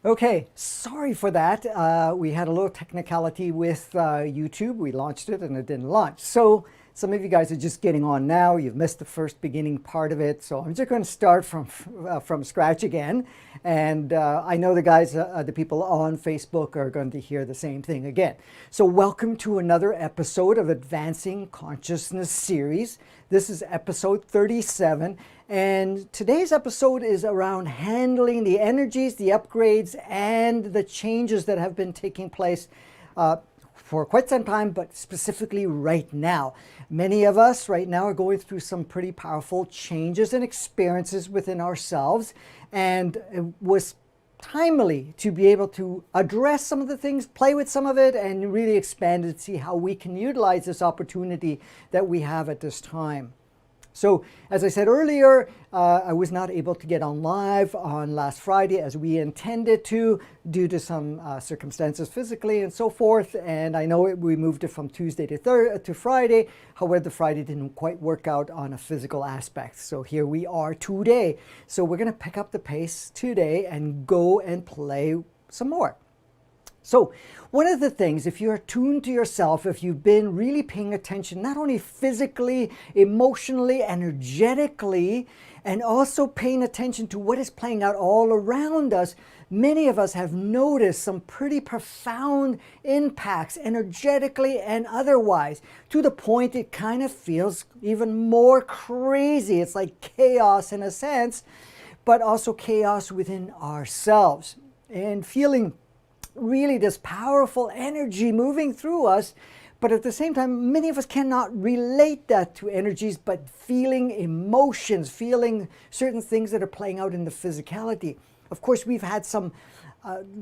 Okay, sorry for that. We had a little technicality with YouTube. We launched it and it didn't launch. So some of you guys are just getting on now. You've missed the first beginning part of it. So I'm just going to start from scratch again. And I know the guys, the people on Facebook are going to hear the same thing again. So welcome to another episode of Advancing Consciousness series. This is episode 37. And today's episode is around handling the energies, the upgrades, and the changes that have been taking place for quite some time, but specifically right now. Many of us right now are going through some pretty powerful changes and experiences within ourselves. And it was timely to be able to address some of the things, play with some of it, and really expand it, see how we can utilize this opportunity that we have at this time. So, as I said earlier, I was not able to get on live on last Friday as we intended to due to some circumstances physically and so forth. And I know we moved it from Tuesday to Friday. However, the Friday didn't quite work out on a physical aspect. So here we are today. So we're going to pick up the pace today and go and play some more. So one of the things, if you're attuned to yourself, if you've been really paying attention, not only physically, emotionally, energetically, and also paying attention to what is playing out all around us, many of us have noticed some pretty profound impacts energetically and otherwise, to the point it kind of feels even more crazy. It's like chaos in a sense, but also chaos within ourselves. And feeling really this powerful energy moving through us, but at the same time, many of us cannot relate that to energies, but feeling emotions, feeling certain things that are playing out in the physicality. Of course, we've had some,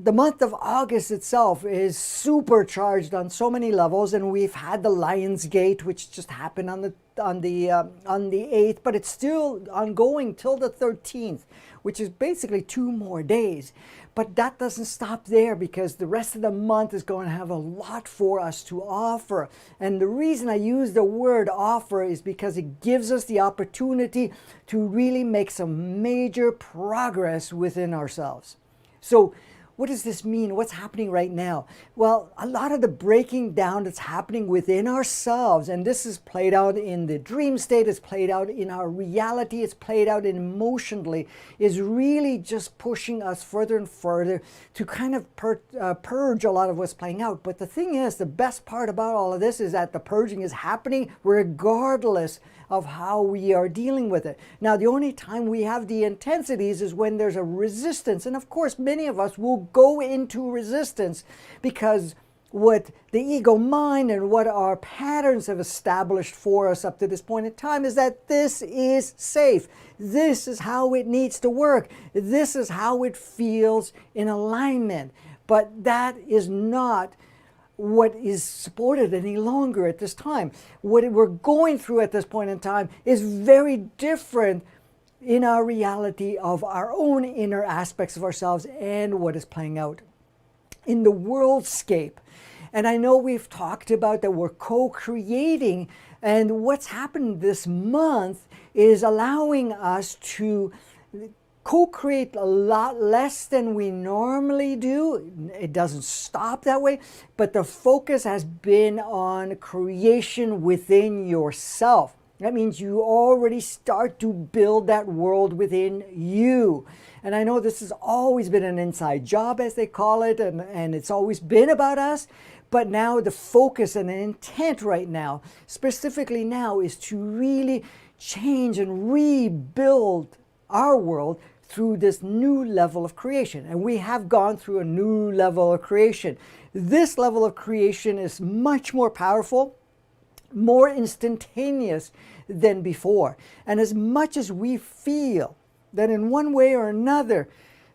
the month of August itself is supercharged on so many levels, and we've had the Lion's Gate, which just happened on the 8th, but it's still ongoing till the 13th, which is basically 2 more days. But that doesn't stop there, because the rest of the month is going to have a lot for us to offer. And the reason I use the word offer is because it gives us the opportunity to really make some major progress within ourselves. So what does this mean? What's happening right now? Well, a lot of the breaking down that's happening within ourselves, and this is played out in the dream state, it's played out in our reality, it's played out emotionally, is really just pushing us further and further to kind of purge a lot of what's playing out. But the thing is, the best part about all of this is that the purging is happening regardless of how we are dealing with it. Now, the only time we have the intensities is when there's a resistance. And of course, many of us will go into resistance because what the ego mind and what our patterns have established for us up to this point in time is that this is safe. This is how it needs to work. This is how it feels in alignment. But that is not what is supported any longer at this time. What we're going through at this point in time is very different in our reality of our own inner aspects of ourselves and what is playing out in the worldscape. And I know we've talked about that we're co-creating, and what's happened this month is allowing us to co-create a lot less than we normally do. It doesn't stop that way, but the focus has been on creation within yourself. That means you already start to build that world within you. And I know this has always been an inside job, as they call it, and it's always been about us. But now the focus and the intent right now, specifically now, is to really change and rebuild our world through this new level of creation. And we have gone through a new level of creation. This level of creation is much more powerful, more instantaneous than before. And as much as we feel that in one way or another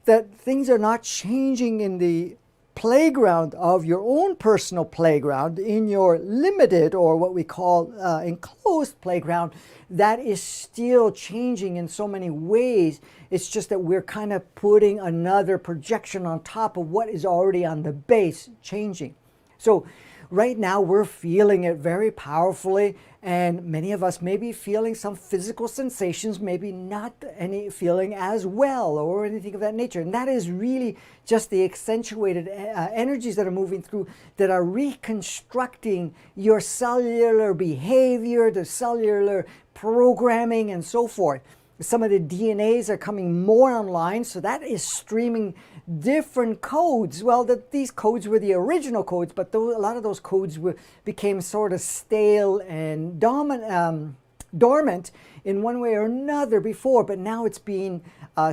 that things are not changing in the playground of your own personal playground, in your limited or what we call enclosed playground, that is still changing in so many ways. It's just that we're kind of putting another projection on top of what is already on the base changing. So right now we're feeling it very powerfully, and many of us may be feeling some physical sensations, maybe not any feeling as well or anything of that nature. And that is really just the accentuated energies that are moving through, that are reconstructing your cellular behavior, the cellular programming and so forth. Some of the DNAs are coming more online, so that is streaming different codes. Well, these codes were the original codes, but a lot of those codes became sort of stale and dormant in one way or another before, but now it's being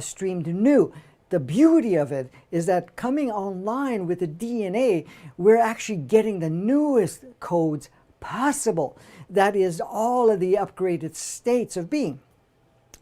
streamed new. The beauty of it is that coming online with the DNA, we're actually getting the newest codes possible. That is all of the upgraded states of being.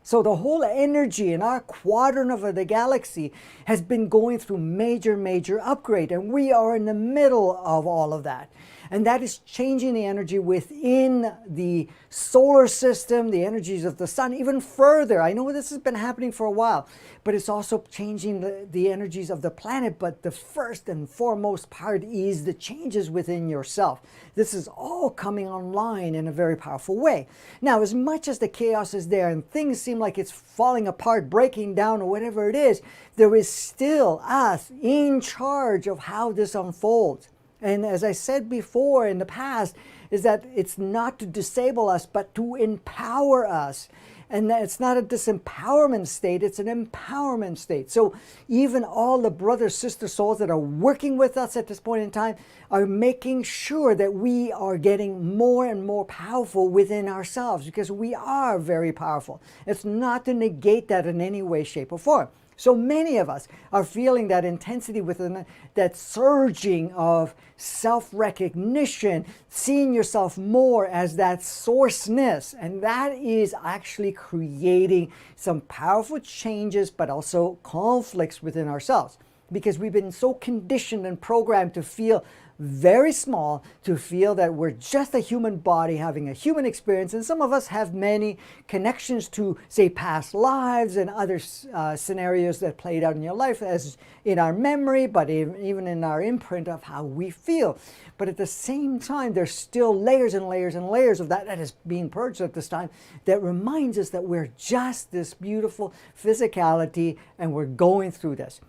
So the whole energy in our quadrant of the galaxy has been going through major upgrade, and we are in the middle of all of that. And that is changing the energy within the solar system, the energies of the sun, even further. I know this has been happening for a while, but it's also changing the energies of the planet. But the first and foremost part is the changes within yourself. This is all coming online in a very powerful way. Now, as much as the chaos is there and things seem like it's falling apart, breaking down, or whatever it is, there is still us in charge of how this unfolds. And as I said before in the past, is that it's not to disable us, but to empower us. And that it's not a disempowerment state, it's an empowerment state. So even all the brother, sister souls that are working with us at this point in time are making sure that we are getting more and more powerful within ourselves, because we are very powerful. It's not to negate that in any way, shape, or form. So many of us are feeling that intensity within that surging of self-recognition, seeing yourself more as that sourceness. And that is actually creating some powerful changes, but also conflicts within ourselves. Because we've been so conditioned and programmed to feel very small, to feel that we're just a human body having a human experience. And some of us have many connections to, say, past lives and other scenarios that played out in your life as in our memory, but even in our imprint of how we feel. But at the same time, there's still layers and layers and layers of that is being purged at this time that reminds us that we're just this beautiful physicality and we're going through this.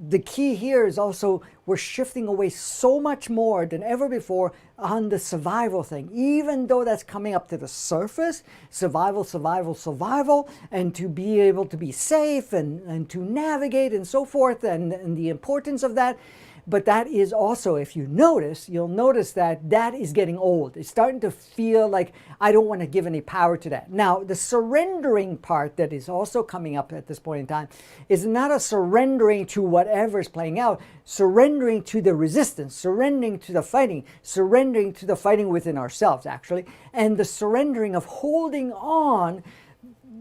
The key here is also we're shifting away so much more than ever before on the survival thing, even though that's coming up to the surface, survival, and to be able to be safe and to navigate and so forth, and the importance of that. But that is also, if you notice, you'll notice that that is getting old. It's starting to feel like I don't want to give any power to that. Now, the surrendering part that is also coming up at this point in time is not a surrendering to whatever is playing out, surrendering to the resistance, surrendering to the fighting within ourselves, actually, and the surrendering of holding on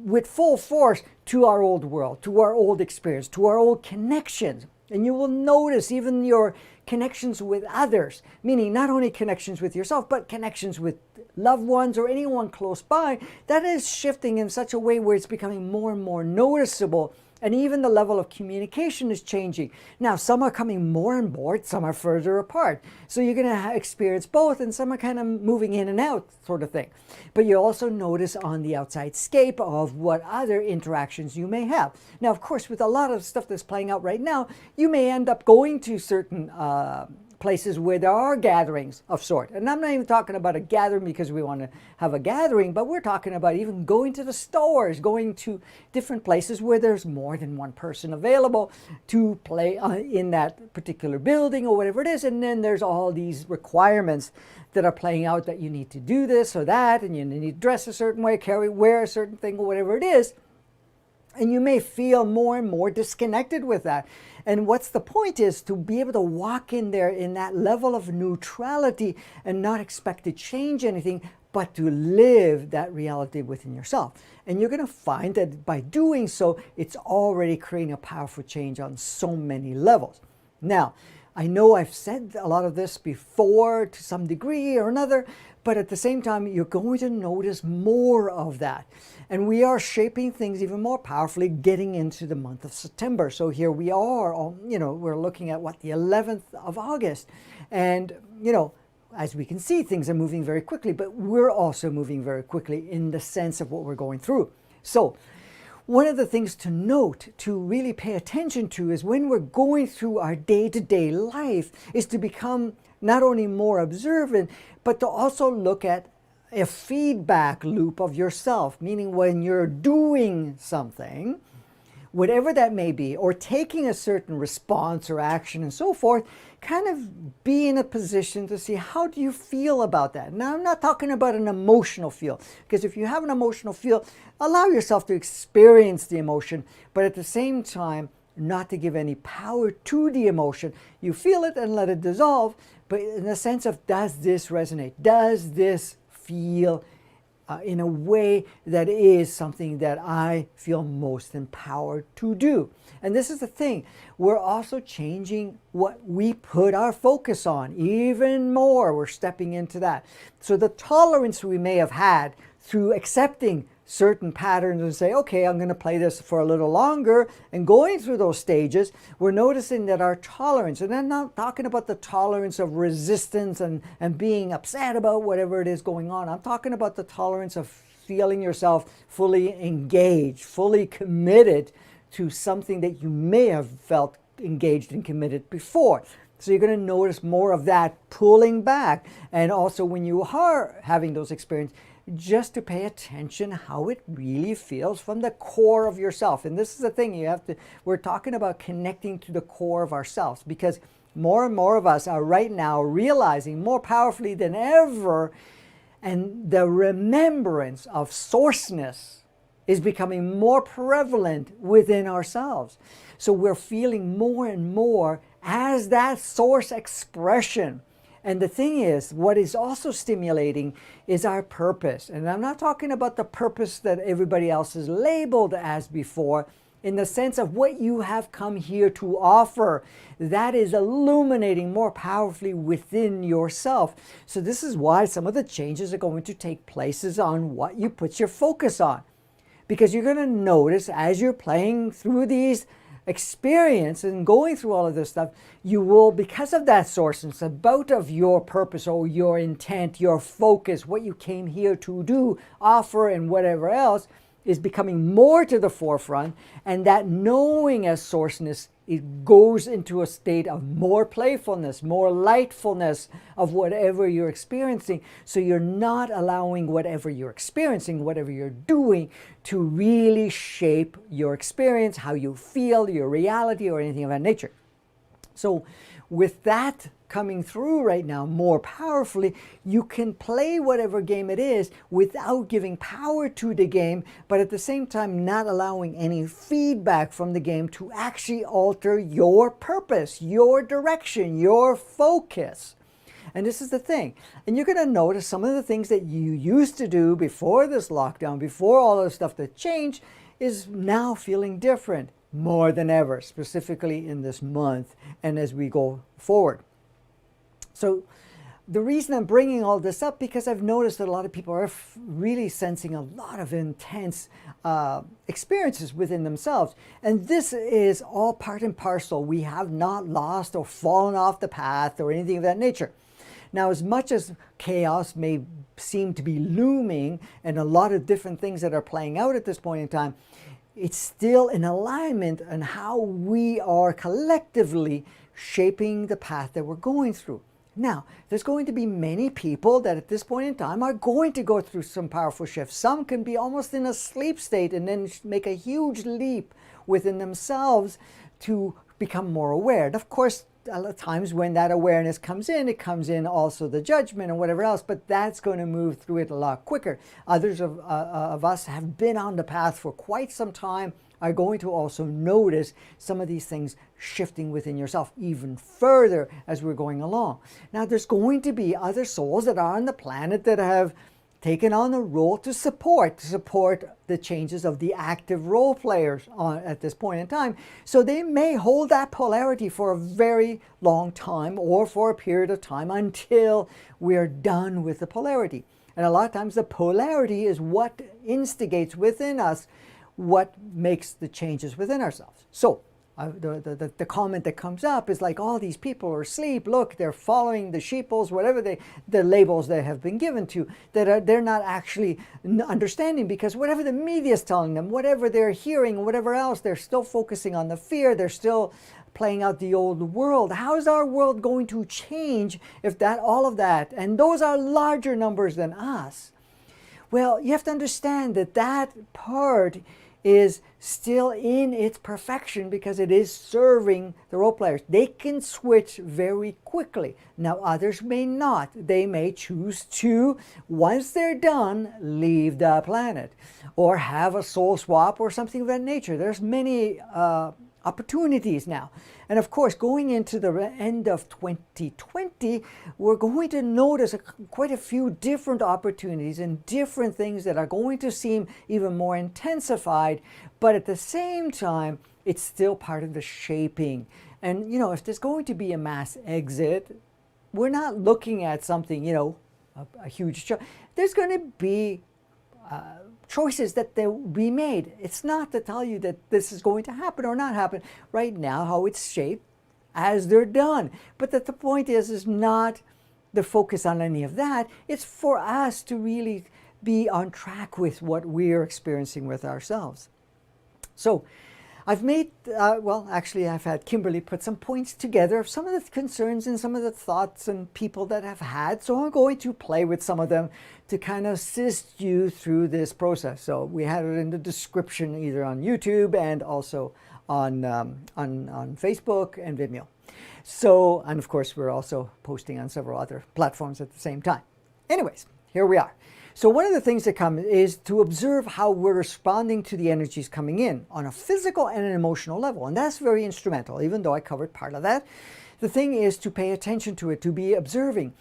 with full force to our old world, to our old experience, to our old connections. And you will notice even your connections with others, meaning not only connections with yourself, but connections with loved ones or anyone close by, that is shifting in such a way where it's becoming more and more noticeable. And even the level of communication is changing. Now, some are coming more on board, some are further apart. So you're going to experience both, and some are kind of moving in and out sort of thing. But you also notice on the outside scape of what other interactions you may have. Now, of course, with a lot of stuff that's playing out right now, you may end up going to certain places where there are gatherings of sort. And I'm not even talking about a gathering because we want to have a gathering, but we're talking about even going to the stores, going to different places where there's more than one person available to play in that particular building or whatever it is. And then there's all these requirements that are playing out that you need to do this or that, and you need to dress a certain way, wear a certain thing or whatever it is. And you may feel more and more disconnected with that. And what's the point is to be able to walk in there in that level of neutrality and not expect to change anything, but to live that reality within yourself. And you're going to find that by doing so, it's already creating a powerful change on so many levels. Now, I know I've said a lot of this before to some degree or another, but at the same time, you're going to notice more of that. And we are shaping things even more powerfully getting into the month of September. So here we are, we're looking at the 11th of August. And, as we can see, things are moving very quickly, but we're also moving very quickly in the sense of what we're going through. So one of the things to note, to really pay attention to, is when we're going through our day-to-day life, is to become not only more observant, but to also look at a feedback loop of yourself, meaning when you're doing something, whatever that may be, or taking a certain response or action and so forth, kind of be in a position to see, how do you feel about that? Now, I'm not talking about an emotional feel, because if you have an emotional feel, allow yourself to experience the emotion, but at the same time, not to give any power to the emotion. You feel it and let it dissolve, but in the sense of, does this resonate? Does this feel in a way that is something that I feel most empowered to do? And this is the thing, we're also changing what we put our focus on even more. We're stepping into that. So the tolerance we may have had through accepting certain patterns and say, okay, I'm going to play this for a little longer, and going through those stages, we're noticing that our tolerance, and I'm not talking about the tolerance of resistance and being upset about whatever it is going on. I'm talking about the tolerance of feeling yourself fully engaged, fully committed to something that you may have felt engaged and committed before. So you're going to notice more of that pulling back. And also when you are having those experiences, just to pay attention how it really feels from the core of yourself. And this is the thing, we're talking about connecting to the core of ourselves, because more and more of us are right now realizing more powerfully than ever, and the remembrance of sourceness is becoming more prevalent within ourselves. So we're feeling more and more as that source expression. And the thing is, what is also stimulating is our purpose. And I'm not talking about the purpose that everybody else is labeled as before, in the sense of what you have come here to offer. That is illuminating more powerfully within yourself. So this is why some of the changes are going to take place on what you put your focus on. Because you're going to notice as you're playing through these experience and going through all of this stuff, you will, because of that source, it's about of your purpose or your intent, your focus, what you came here to do, offer, and whatever else is becoming more to the forefront. And that knowing as sourceness, it goes into a state of more playfulness, more lightfulness of whatever you're experiencing. So you're not allowing whatever you're experiencing, whatever you're doing, to really shape your experience, how you feel, your reality, or anything of that nature. So with that coming through right now more powerfully, you can play whatever game it is without giving power to the game, but at the same time not allowing any feedback from the game to actually alter your purpose, your direction, your focus. And this is the thing. And you're going to notice some of the things that you used to do before this lockdown, before all the stuff that changed, is now feeling different more than ever, specifically in this month and as we go forward. So the reason I'm bringing all this up, because I've noticed that a lot of people are really sensing a lot of intense experiences within themselves. And this is all part and parcel. We have not lost or fallen off the path or anything of that nature. Now, as much as chaos may seem to be looming and a lot of different things that are playing out at this point in time, it's still in alignment on how we are collectively shaping the path that we're going through. Now, there's going to be many people that at this point in time are going to go through some powerful shifts. Some can be almost in a sleep state and then make a huge leap within themselves to become more aware. And of course, a lot of times when that awareness comes in, it comes in also the judgment and whatever else, but that's going to move through it a lot quicker. Others of us have been on the path for quite some time, are going to also notice some of these things shifting within yourself even further as we're going along. Now, there's going to be other souls that are on the planet that have taken on the role to support the changes of the active role players at this point in time. So they may hold that polarity for a very long time or for a period of time until we're done with the polarity. And a lot of times the polarity is what instigates within us what makes the changes within ourselves. So the comment that comes up is like, all these people are asleep. Look, they're following the sheeples, whatever the labels they have been given to, that they're not actually understanding, because whatever the media is telling them, whatever they're hearing, whatever else, they're still focusing on the fear. They're still playing out the old world. How is our world going to change if all of that, and those are larger numbers than us? Well, you have to understand that part is still in its perfection, because it is serving the role players. They can switch very quickly. Now, others may not. They may choose to, once they're done, leave the planet or have a soul swap or something of that nature. There's many opportunities now. And of course, going into the end of 2020, we're going to notice quite a few different opportunities and different things that are going to seem even more intensified, but at the same time, it's still part of the shaping. And, you know, if there's going to be a mass exit, we're not looking at something, you know, a huge there's going to be choices that they will be made. It's not to tell you that this is going to happen or not happen right now, how it's shaped as they're done. But that the point is not the focus on any of that. It's for us to really be on track with what we're experiencing with ourselves. So I've made, well, actually I've had Kimberly put some points together of some of the concerns and some of the thoughts and people that have had. So I'm going to play with some of them to kind of assist you through this process. So we had it in the description either on YouTube and also on Facebook and Vimeo. So, and of course we're also posting on several other platforms at the same time. Anyways, here we are. So one of the things that come is to observe how we're responding to the energies coming in on a physical and an emotional level. And that's very instrumental, even though I covered part of that. The thing is to pay attention to it, to be observing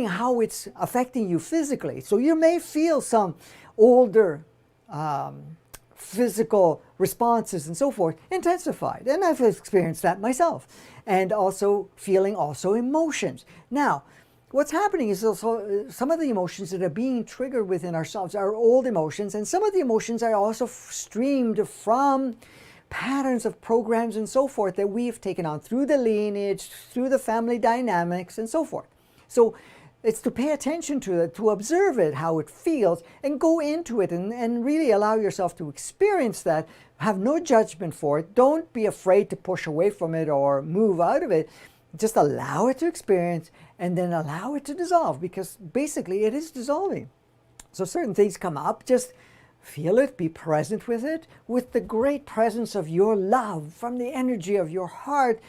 how it's affecting you physically. So you may feel some older physical responses and so forth intensified. And I've experienced that myself. And also feeling emotions. Now, what's happening is also some of the emotions that are being triggered within ourselves are old emotions, and some of the emotions are also streamed from patterns of programs and so forth that we've taken on through the lineage, through the family dynamics, and so forth. So it's to pay attention to it, to observe it, how it feels, and go into it and really allow yourself to experience that. Have no judgment for it. Don't be afraid to push away from it or move out of it. Just allow it to experience and then allow it to dissolve, because basically it is dissolving. So certain things come up, just feel it, be present with it, with the great presence of your love from the energy of your heart.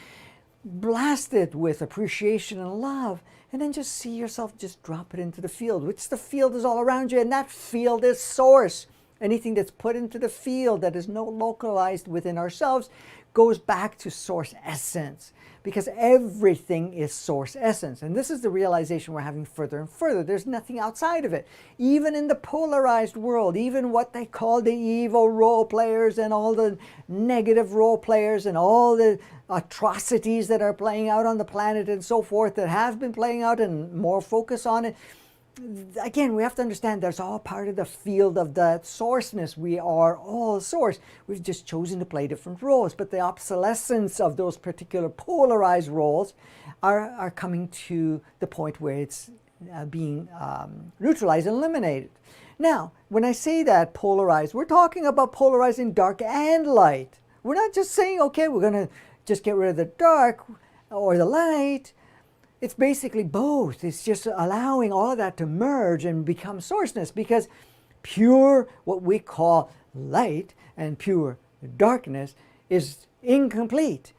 Blast it with appreciation and love, and then just see yourself just drop it into the field, which the field is all around you, and that field is source. Anything that's put into the field that is no localized within ourselves goes back to source essence, because everything is source essence. And this is the realization we're having further and further. There's nothing outside of it. Even in the polarized world, even what they call the evil role players and all the negative role players and all the atrocities that are playing out on the planet and so forth that have been playing out, and more focus on it. Again, we have to understand that's all part of the field of that sourceness. We are all source. We've just chosen to play different roles, but the obsolescence of those particular polarized roles are coming to the point where it's being neutralized and eliminated. Now, when I say that polarized, we're talking about polarizing dark and light. We're not just saying, okay, we're going to just get rid of the dark or the light. It's basically both. It's just allowing all of that to merge and become sourceness, because pure, what we call light, and pure darkness is incomplete.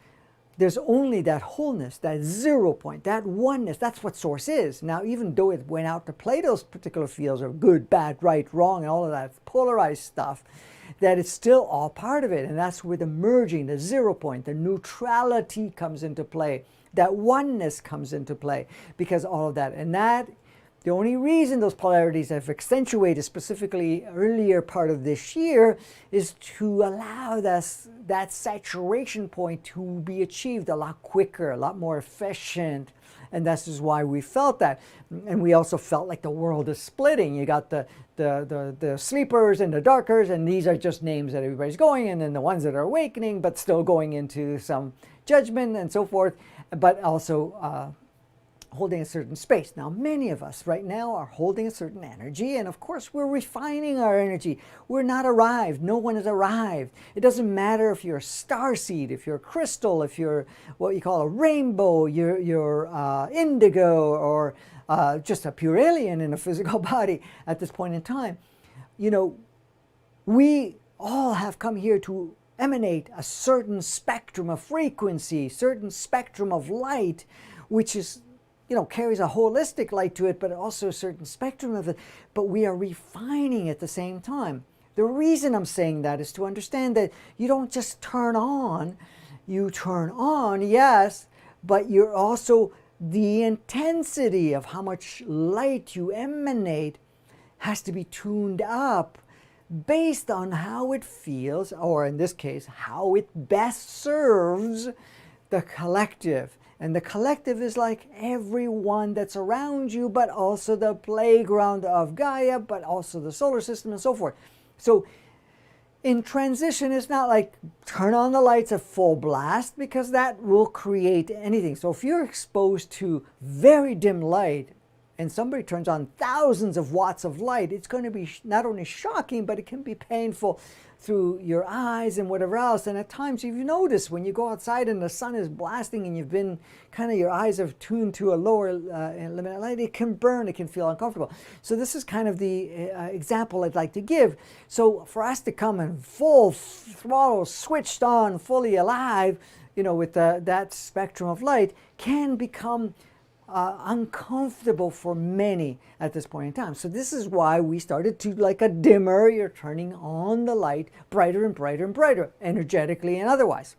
There's only that wholeness, that 0 point, that oneness. That's what source is. Now, even though it went out to play those particular fields of good, bad, right, wrong, and all of that polarized stuff, that it's still all part of it. And that's where the merging, the 0 point, the neutrality comes into play. That oneness comes into play, because all of that, and that The only reason those polarities have accentuated specifically earlier part of this year is to allow that saturation point to be achieved a lot quicker, a lot more efficient. And this is why we felt that. And we also felt like the world is splitting. You got the sleepers and the darkers, and these are just names that everybody's going, and then the ones that are awakening but still going into some judgment and so forth, but also holding a certain space. Now, many of us right now are holding a certain energy, and of course we're refining our energy. We're not arrived. No one has arrived. It doesn't matter if you're a starseed, if you're a crystal, if you're what you call a rainbow, you're indigo, or just a pure alien in a physical body at this point in time. You know, we all have come here to emanate a certain spectrum of frequency, certain spectrum of light, which is, you know, carries a holistic light to it, but also a certain spectrum of it, but we are refining at the same time. The reason I'm saying that is to understand that you don't just turn on, you turn on, yes, but you're also, the intensity of how much light you emanate has to be tuned up based on how it feels, or in this case, how it best serves the collective. And the collective is like everyone that's around you, but also the playground of Gaia, but also the solar system and so forth. So in transition, it's not like turn on the lights at full blast, because that will create anything. So if you're exposed to very dim light and somebody turns on thousands of watts of light, it's going to be not only shocking, but it can be painful through your eyes and whatever else. And at times, if you notice when you go outside and the sun is blasting and you've been kind of, your eyes are tuned to a lower limit of light, it can burn, it can feel uncomfortable. So this is kind of the example I'd like to give. So for us to come in full throttle, switched on, fully alive, you know, with that spectrum of light, can become uncomfortable for many at this point in time. So this is why we started to, like a dimmer, you're turning on the light brighter and brighter and brighter, energetically and otherwise.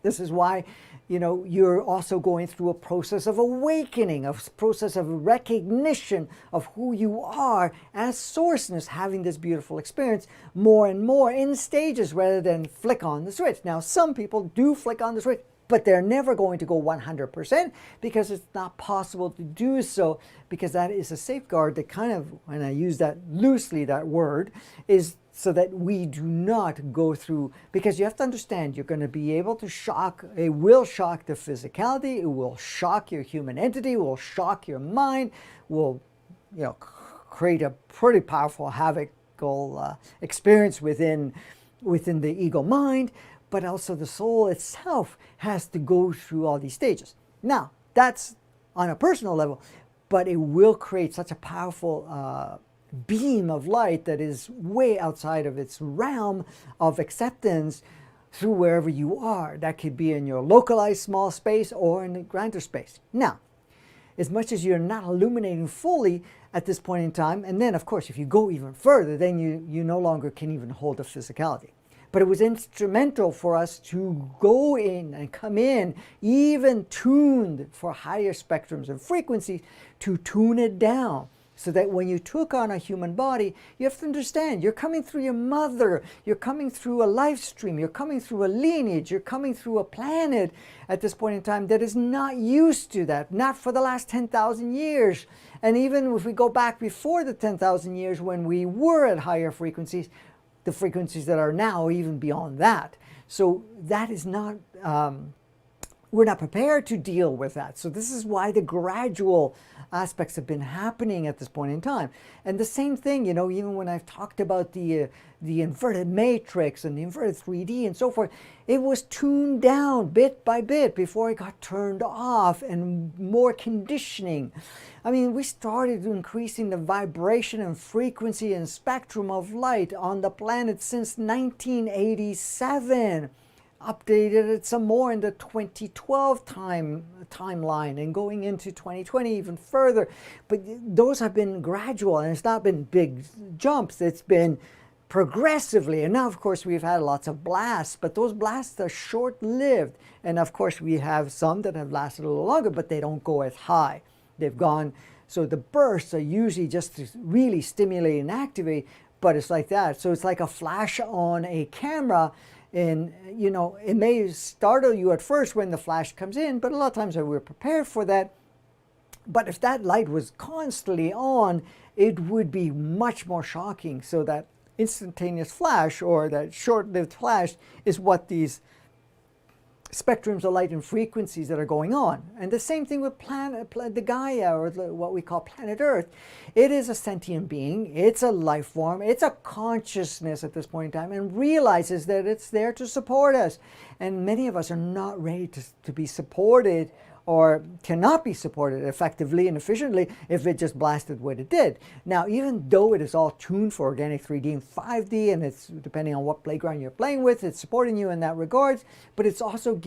This is why, you know, you're also going through a process of awakening, a process of recognition of who you are as sourceness, having this beautiful experience more and more in stages rather than flick on the switch. Now, some people do flick on the switch, but they're never going to go 100% because it's not possible to do so, because that is a safeguard that kind of, and I use that loosely, that word, is so that we do not go through, because you have to understand, you're going to be able to shock, it will shock the physicality, it will shock your human entity, it will shock your mind, will, you know, create a pretty powerful havocal experience within the ego mind. But also the soul itself has to go through all these stages. Now, that's on a personal level, but it will create such a powerful beam of light that is way outside of its realm of acceptance through wherever you are. That could be in your localized small space or in the grander space. Now, as much as you're not illuminating fully at this point in time, and then of course if you go even further, then you no longer can even hold the physicality. But it was instrumental for us to go in and come in, even tuned for higher spectrums and frequencies, to tune it down. So that when you took on a human body, you have to understand, you're coming through your mother, you're coming through a life stream, you're coming through a lineage, you're coming through a planet at this point in time that is not used to that, not for the last 10,000 years. And even if we go back before the 10,000 years when we were at higher frequencies, the frequencies that are now even beyond that. So that is not, we're not prepared to deal with that. So this is why the gradual aspects have been happening at this point in time. And the same thing, you know, even when I've talked about the inverted matrix and the inverted 3D and so forth, it was tuned down bit by bit before it got turned off, and more conditioning. I mean, we started increasing the vibration and frequency and spectrum of light on the planet since 1987. Updated it some more in the 2012 timeline and going into 2020 even further. But those have been gradual, and it's not been big jumps. It's been progressively. And now, of course, we've had lots of blasts, but those blasts are short-lived. And of course, we have some that have lasted a little longer, but they don't go as high. They've gone So the bursts are usually just to really stimulate and activate, but it's like that. So it's like a flash on a camera. And, you know, it may startle you at first when the flash comes in, but a lot of times we're prepared for that. But if that light was constantly on, it would be much more shocking. So that instantaneous flash, or that short-lived flash, is what these spectrums of light and frequencies that are going on. And the same thing with the Gaia, or what we call planet Earth. It is a sentient being, it's a life form, it's a consciousness at this point in time, and realizes that it's there to support us. And many of us are not ready to be supported, or cannot be supported effectively and efficiently if it just blasted what it did. Now, even though it is all tuned for organic 3D and 5D, and it's depending on what playground you're playing with, it's supporting you in that regards, but it's also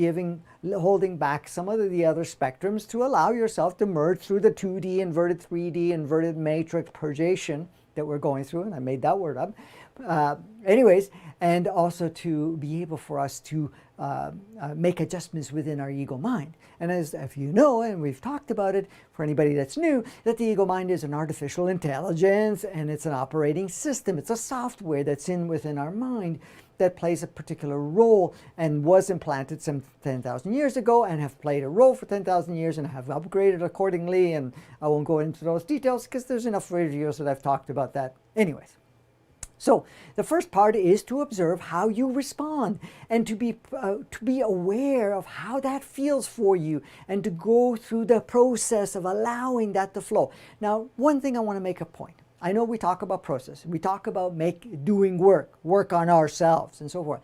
holding back some of the other spectrums to allow yourself to merge through the 2D, inverted 3D, inverted matrix purgation that we're going through, and I made that word up. Anyways, and also to be able for us to make adjustments within our ego mind. And as if you know, and we've talked about it for anybody that's new, that the ego mind is an artificial intelligence, and it's an operating system. It's a software that's within our mind that plays a particular role and was implanted some 10,000 years ago, and have played a role for 10,000 years and have upgraded accordingly. And I won't go into those details because there's enough videos that I've talked about that anyways. So the first part is to observe how you respond, and to be aware of how that feels for you, and to go through the process of allowing that to flow. Now, one thing I want to make a point. I know we talk about process. We talk about doing work on ourselves and so forth.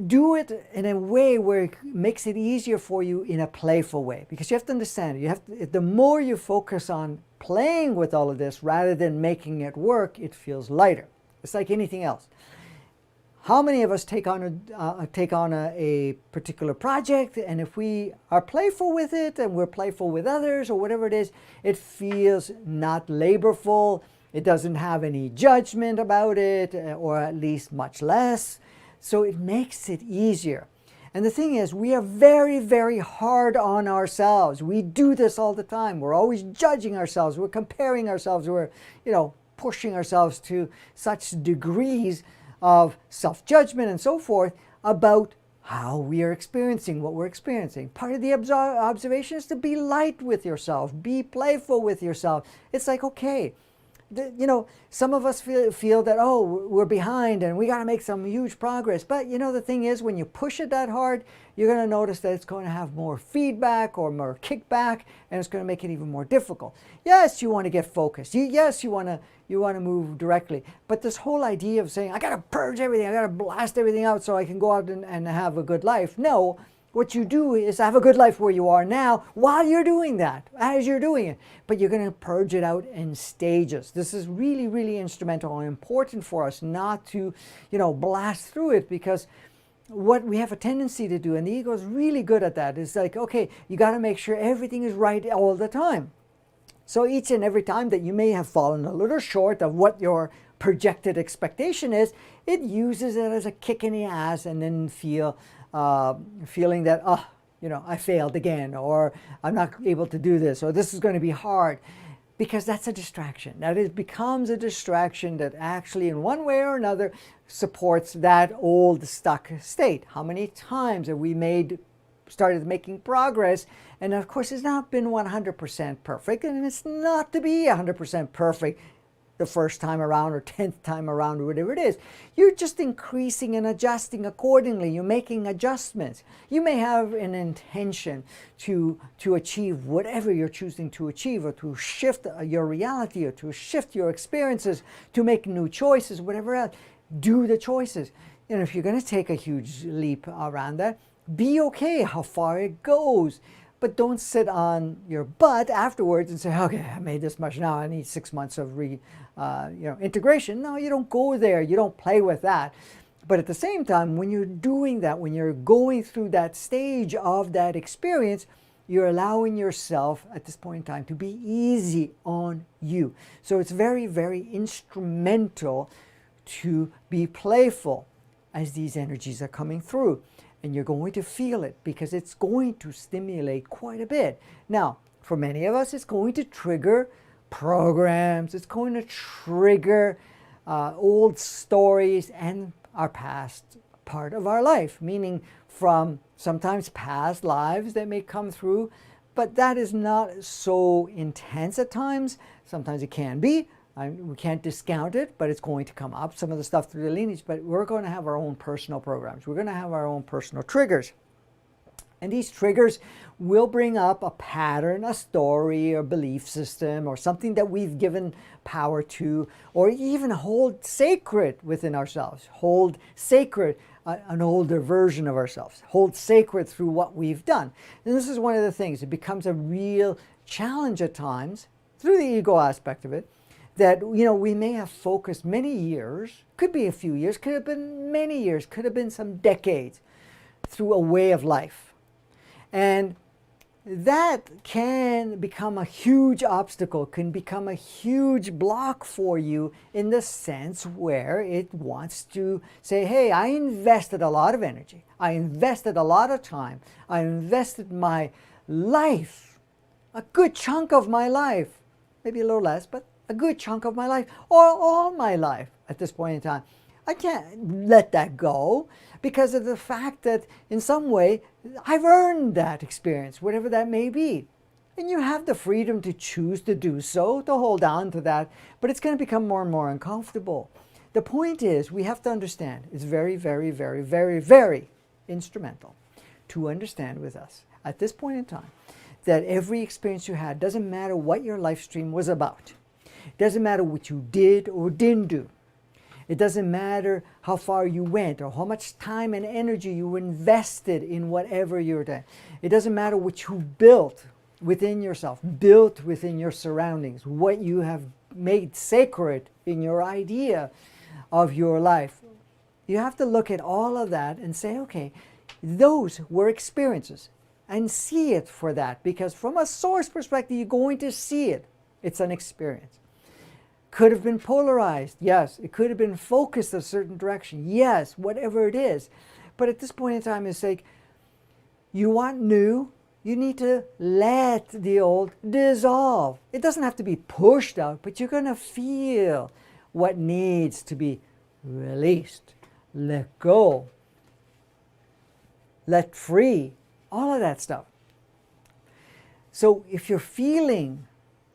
Do it in a way where it makes it easier for you in a playful way, because you have to understand, the more you focus on playing with all of this rather than making it work, it feels lighter. It's like anything else. How many of us take on a particular project, and if we are playful with it and we're playful with others or whatever it is, it feels not laborful. It doesn't have any judgment about it, or at least much less. So it makes it easier. And the thing is, we are very, very hard on ourselves. We do this all the time. We're always judging ourselves. We're comparing ourselves. We're, pushing ourselves to such degrees of self-judgment and so forth about how we are experiencing what we're experiencing. Part of the observation is to be light with yourself. Be playful with yourself. It's like, okay, some of us feel that, oh, we're behind and we got to make some huge progress. But the thing is, when you push it that hard, you're going to notice that it's going to have more feedback or more kickback, and it's going to make it even more difficult. Yes, you want to get focused. Yes, you want to move directly. But this whole idea of saying, I got to purge everything, I got to blast everything out so I can go out and have a good life. No. What you do is have a good life where you are now while you're doing that, as you're doing it. But you're going to purge it out in stages. This is really, really instrumental and important for us not to, blast through it, because what we have a tendency to do, and the ego is really good at that, is like, okay, you got to make sure everything is right all the time. So each and every time that you may have fallen a little short of what your projected expectation is, it uses it as a kick in the ass, and then feeling that, I failed again, or I'm not able to do this, or this is going to be hard, because that's a distraction. Becomes a distraction that actually, in one way or another, supports that old stuck state. How many times have we started making progress, and of course it's not been 100% perfect, and it's not to be 100% perfect the first time around or 10th time around or whatever it is. You're just increasing and adjusting accordingly. You're making adjustments. You may have an intention to achieve whatever you're choosing to achieve, or to shift your reality, or to shift your experiences, to make new choices, whatever else. Do the choices. And if you're going to take a huge leap around that, be okay how far it goes. But don't sit on your butt afterwards and say, okay, I made this much, now I need 6 months of integration. No, you don't go there. You don't play with that. But at the same time, when you're doing that, when you're going through that stage of that experience, you're allowing yourself at this point in time to be easy on you. So it's very, very instrumental to be playful as these energies are coming through. And you're going to feel it, because it's going to stimulate quite a bit. Now, for many of us, it's going to trigger programs. It's going to trigger old stories and our past part of our life, meaning from sometimes past lives that may come through, but that is not so intense at times. Sometimes it can be. We can't discount it, but it's going to come up, some of the stuff through the lineage, but we're going to have our own personal programs. We're going to have our own personal triggers. And these triggers will bring up a pattern, a story, or belief system, or something that we've given power to, or even hold sacred within ourselves. Hold sacred an older version of ourselves. Hold sacred through what we've done. And this is one of the things. It becomes a real challenge at times, through the ego aspect of it, that, we may have focused many years, could be a few years, could have been many years, could have been some decades, through a way of life. And that can become a huge obstacle, can become a huge block for you, in the sense where it wants to say, hey, I invested a lot of energy, I invested a lot of time, I invested my life, a good chunk of my life, maybe a little less, but a good chunk of my life, or all my life at this point in time. I can't let that go because of the fact that in some way I've earned that experience, whatever that may be. And you have the freedom to choose to do so, to hold on to that, but it's going to become more and more uncomfortable. The point is, we have to understand, it's very, very, very, very, very instrumental to understand with us at this point in time that every experience you had, doesn't matter what your life stream was about. It doesn't matter what you did or didn't do. It doesn't matter how far you went or how much time and energy you invested in whatever you're doing. It doesn't matter what you built within yourself, built within your surroundings, what you have made sacred in your idea of your life. You have to look at all of that and say, okay, those were experiences, and see it for that, because from a source perspective, you're going to see it. It's an experience. Could have been polarized, yes. It could have been focused a certain direction, yes, whatever it is. But at this point in time, it's like, you want new, you need to let the old dissolve. It doesn't have to be pushed out, but you're going to feel what needs to be released, let go, let free, all of that stuff. So if you're feeling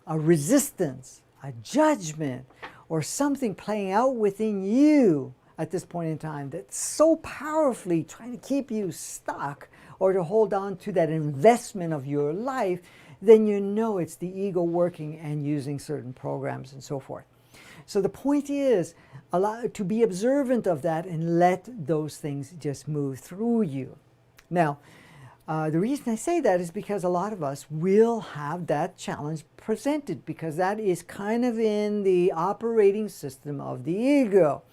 a resistance, a judgment, or something playing out within you at this point in time that's so powerfully trying to keep you stuck or to hold on to that investment of your life, then you know it's the ego working and using certain programs and so forth. So the point is to be observant of that and let those things just move through you. Now, the reason I say that is because a lot of us will have that challenge presented, because that is kind of in the operating system of the ego.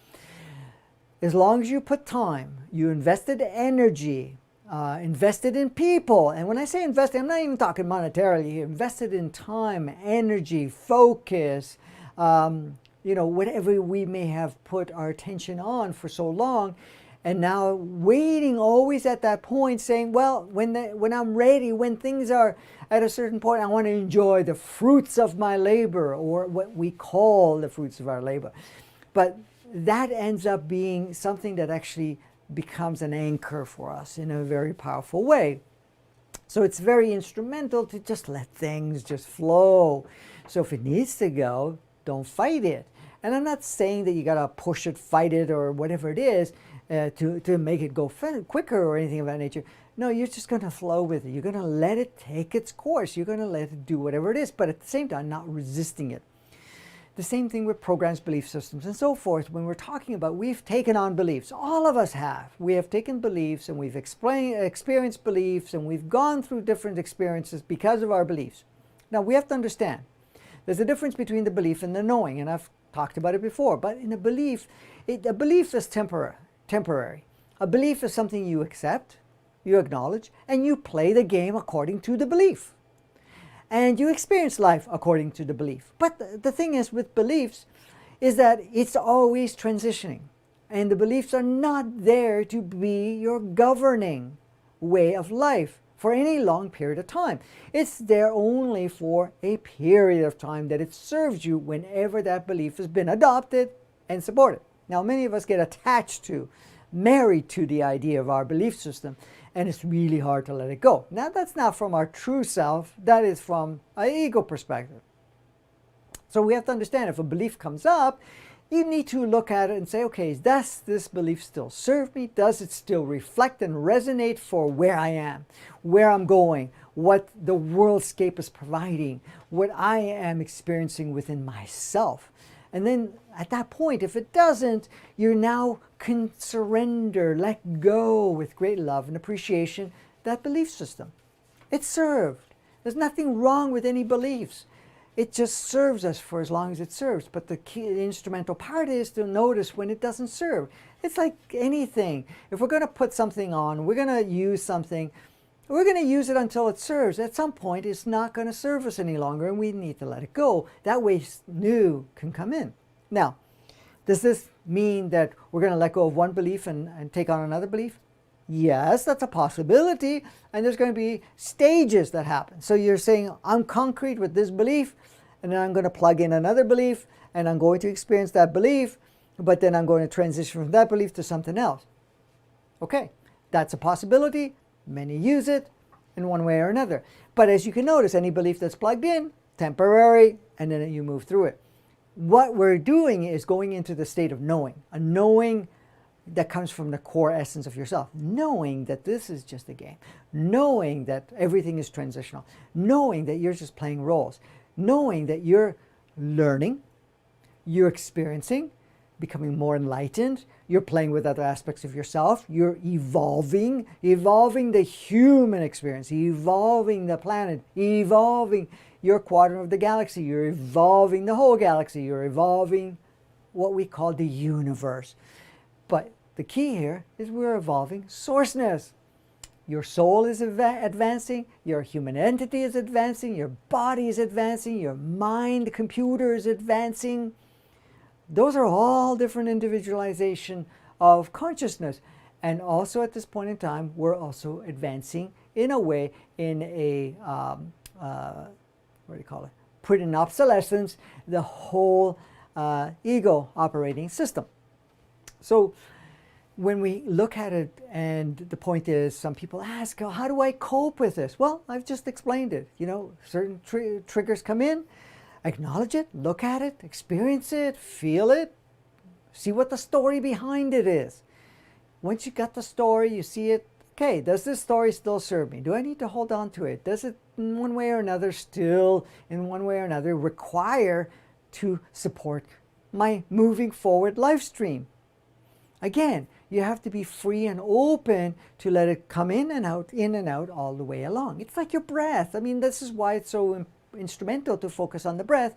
As long as you put time, you invested energy, invested in people, and when I say invested, I'm not even talking monetarily, you invested in time, energy, focus, whatever we may have put our attention on for so long. And now waiting always at that point, saying, well, when I'm ready, when things are at a certain point, I want to enjoy the fruits of my labor, or what we call the fruits of our labor. But that ends up being something that actually becomes an anchor for us in a very powerful way. So it's very instrumental to just let things just flow. So if it needs to go, don't fight it. And I'm not saying that you got to push it, fight it, or whatever it is, to make it go quicker or anything of that nature. No, you're just going to flow with it. You're going to let it take its course. You're going to let it do whatever it is, but at the same time, not resisting it. The same thing with programs, belief systems, and so forth. When we're talking about, we've taken on beliefs. All of us have. We have taken beliefs, and we've experienced beliefs, and we've gone through different experiences because of our beliefs. Now, we have to understand, there's a difference between the belief and the knowing, and I've talked about it before. But in a belief is temporary. A belief is something you accept, you acknowledge, and you play the game according to the belief. And you experience life according to the belief. But the thing is with beliefs is that it's always transitioning. And the beliefs are not there to be your governing way of life for any long period of time. It's there only for a period of time that it serves you whenever that belief has been adopted and supported. Now, many of us get attached to, married to the idea of our belief system, and it's really hard to let it go. Now, that's not from our true self, that is from an ego perspective. So we have to understand, if a belief comes up, you need to look at it and say, okay, does this belief still serve me? Does it still reflect and resonate for where I am, where I'm going, what the worldscape is providing, what I am experiencing within myself? And then at that point, if it doesn't, you now can surrender, let go with great love and appreciation that belief system. It served. There's nothing wrong with any beliefs. It just serves us for as long as it serves. But the key, the instrumental part is to notice when it doesn't serve. It's like anything. If we're going to put something on, we're going to use something, we're going to use it until it serves. At some point, it's not going to serve us any longer, and we need to let it go. That way, new can come in. Now, does this mean that we're going to let go of one belief and take on another belief? Yes, that's a possibility, and there's going to be stages that happen. So you're saying, I'm concrete with this belief, and then I'm going to plug in another belief, and I'm going to experience that belief, but then I'm going to transition from that belief to something else. Okay, that's a possibility. Many use it in one way or another. But as you can notice, any belief that's plugged in, temporary, and then you move through it. What we're doing is going into the state of knowing, a knowing that comes from the core essence of yourself, knowing that this is just a game, knowing that everything is transitional, knowing that you're just playing roles, knowing that you're learning, you're experiencing, becoming more enlightened, you're playing with other aspects of yourself, you're evolving the human experience, evolving the planet, evolving your quadrant of the galaxy, you're evolving the whole galaxy, you're evolving what we call the universe. But the key here is we're evolving sourceness. Your soul is advancing, your human entity is advancing, your body is advancing, your mind, computer is advancing. Those are all different individualization of consciousness. And also at this point in time, we're also advancing in a way, in a, what do you call it? Put in obsolescence, the whole ego operating system. So when we look at it, and the point is, some people ask, oh, how do I cope with this? Well, I've just explained it. You know, certain triggers come in, acknowledge it, look at it, experience it, feel it, see what the story behind it is. Once you got the story, you see it, okay, does this story still serve me? Do I need to hold on to it? Does it in one way or another still, in one way or another, require to support my moving forward life stream? Again, you have to be free and open to let it come in and out all the way along. It's like your breath. I mean, this is why it's so instrumental to focus on the breath,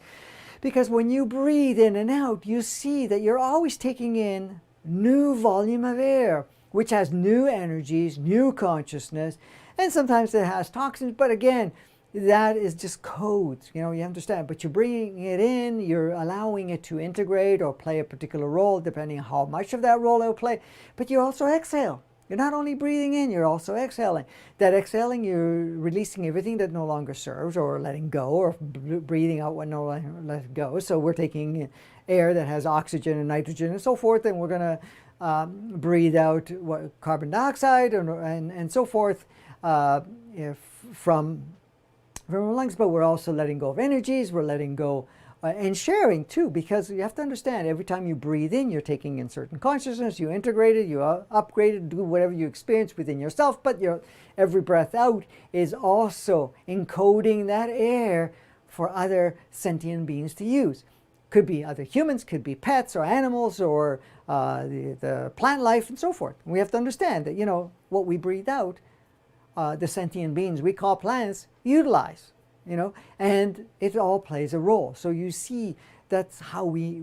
because when you breathe in and out, you see that you're always taking in new volume of air, which has new energies, new consciousness, and sometimes it has toxins, but again, that is just codes, you know, you understand. But you're bringing it in, you're allowing it to integrate or play a particular role, depending on how much of that role it will play. But you also exhale. You're not only breathing in, you're also exhaling. That exhaling, you're releasing everything that no longer serves, or letting go, or breathing out what no longer let go. So we're taking air that has oxygen and nitrogen and so forth, and we're going to breathe out carbon dioxide and so forth from our lungs. But we're also letting go of energies, we're letting go and sharing too, because you have to understand, every time you breathe in, you're taking in certain consciousness, you integrate it, you upgrade it, do whatever you experience within yourself, but every breath out is also encoding that air for other sentient beings to use. Could be other humans, could be pets or animals, or the plant life and so forth. We have to understand that, you know, what we breathe out, the sentient beings we call plants utilize, you know, and it all plays a role. So you see, that's how we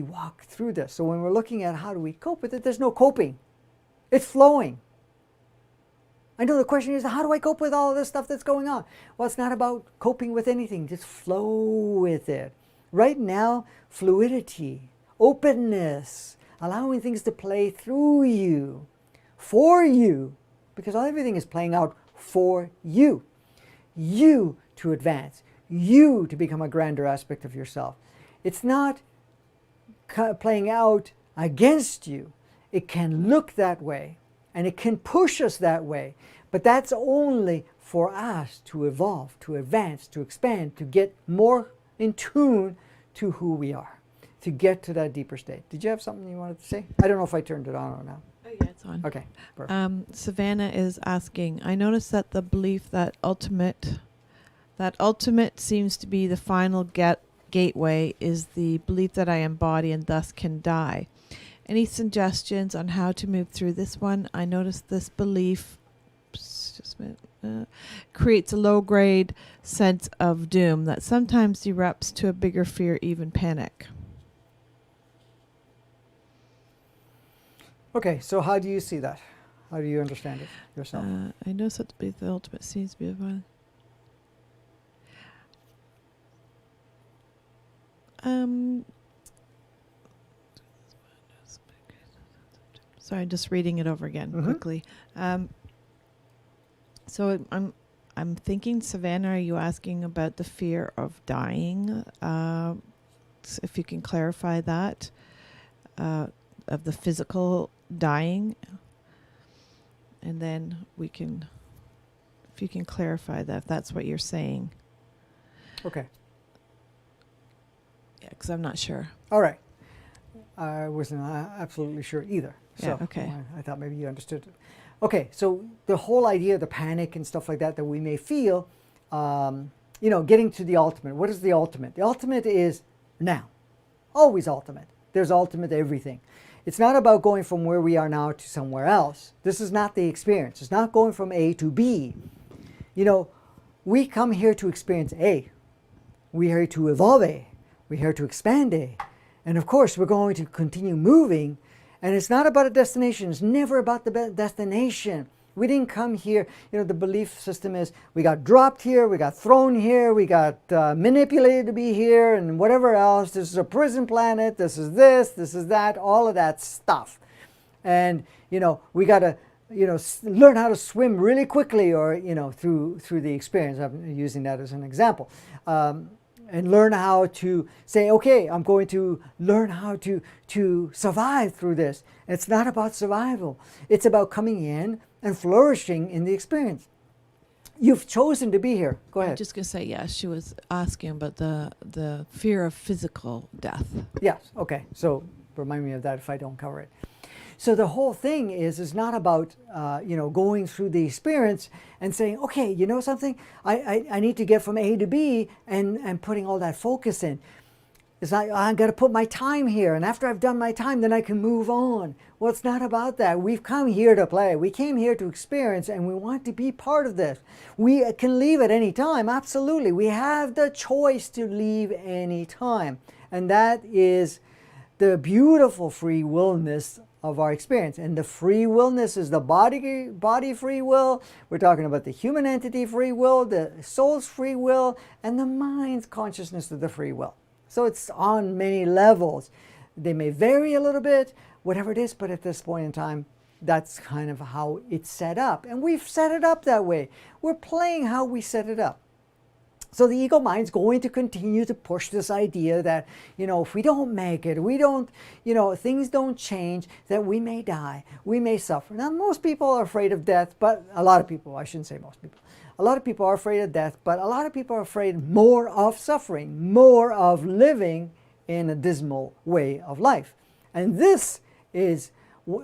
walk through this. So when we're looking at how do we cope with it, there's no coping. It's flowing. I know the question is, how do I cope with all of this stuff that's going on? Well, it's not about coping with anything. Just flow with it. Right now, fluidity, openness, allowing things to play through you, for you, because everything is playing out for you. You to advance. You to become a grander aspect of yourself. It's not playing out against you. It can look that way and it can push us that way, but that's only for us to evolve, to advance, to expand, to get more in tune to who we are, to get to that deeper state. Did you have something you wanted to say? I don't know if I turned it on or not. Oh yeah, it's on. Okay, perfect. Savannah is asking, I noticed that the belief that ultimate seems to be the final gateway is the belief that I embody and thus can die. Any suggestions on how to move through this one? I noticed this belief creates a low-grade sense of doom that sometimes erupts to a bigger fear, even panic. Okay, so how do you see that? How do you understand it yourself? I know that the ultimate seems to be a violent. Sorry, just reading it over again quickly. So I'm thinking, Savannah, are you asking about the fear of dying? If you can clarify that, of the physical dying, and then we can, if you can clarify that, if that's what you're saying. Okay. Yeah, because I'm not sure. All right. I wasn't absolutely sure either. So Yeah, okay. I thought maybe you understood it. Okay, so the whole idea, the panic and stuff like that we may feel, getting to the ultimate. What is the ultimate? The ultimate is now. Always ultimate. There's ultimate everything. It's not about going from where we are now to somewhere else. This is not the experience. It's not going from A to B. We come here to experience A. We're here to evolve A. We're here to expand A. And of course, we're going to continue moving. And it's not about a destination. It's never about the destination. We didn't come here. The belief system is we got dropped here, we got thrown here, we got manipulated to be here, and whatever else. This is a prison planet. This is that, all of that stuff. And, we got to, learn how to swim really quickly or, through the experience. I'm using that as an example. And learn how to say, okay, I'm going to learn how to survive through this. It's not about survival. It's about coming in and flourishing in the experience. You've chosen to be here. Go ahead. I'm just going to say, yes, she was asking about the fear of physical death. Yes, okay. So remind me of that if I don't cover it. So the whole thing is not about, going through the experience and saying, okay, you know something? I need to get from A to B and putting all that focus in. It's like, I've got to put my time here. And after I've done my time, then I can move on. Well, it's not about that. We've come here to play. We came here to experience, and we want to be part of this. We can leave at any time. Absolutely. We have the choice to leave any time. And that is the beautiful free willness of our experience. And the free willness is the body free will. We're talking about the human entity free will, the soul's free will, and the mind's consciousness of the free will. So it's on many levels. They may vary a little bit, whatever it is, but at this point in time, that's kind of how it's set up. And we've set it up that way. We're playing how we set it up. So the ego mind's going to continue to push this idea that, if we don't make it, we don't, things don't change, that we may die, we may suffer. Now, most people are afraid of death, but a lot of people, I shouldn't say most people, a lot of people are afraid of death, but a lot of people are afraid more of suffering, more of living in a dismal way of life. And this is,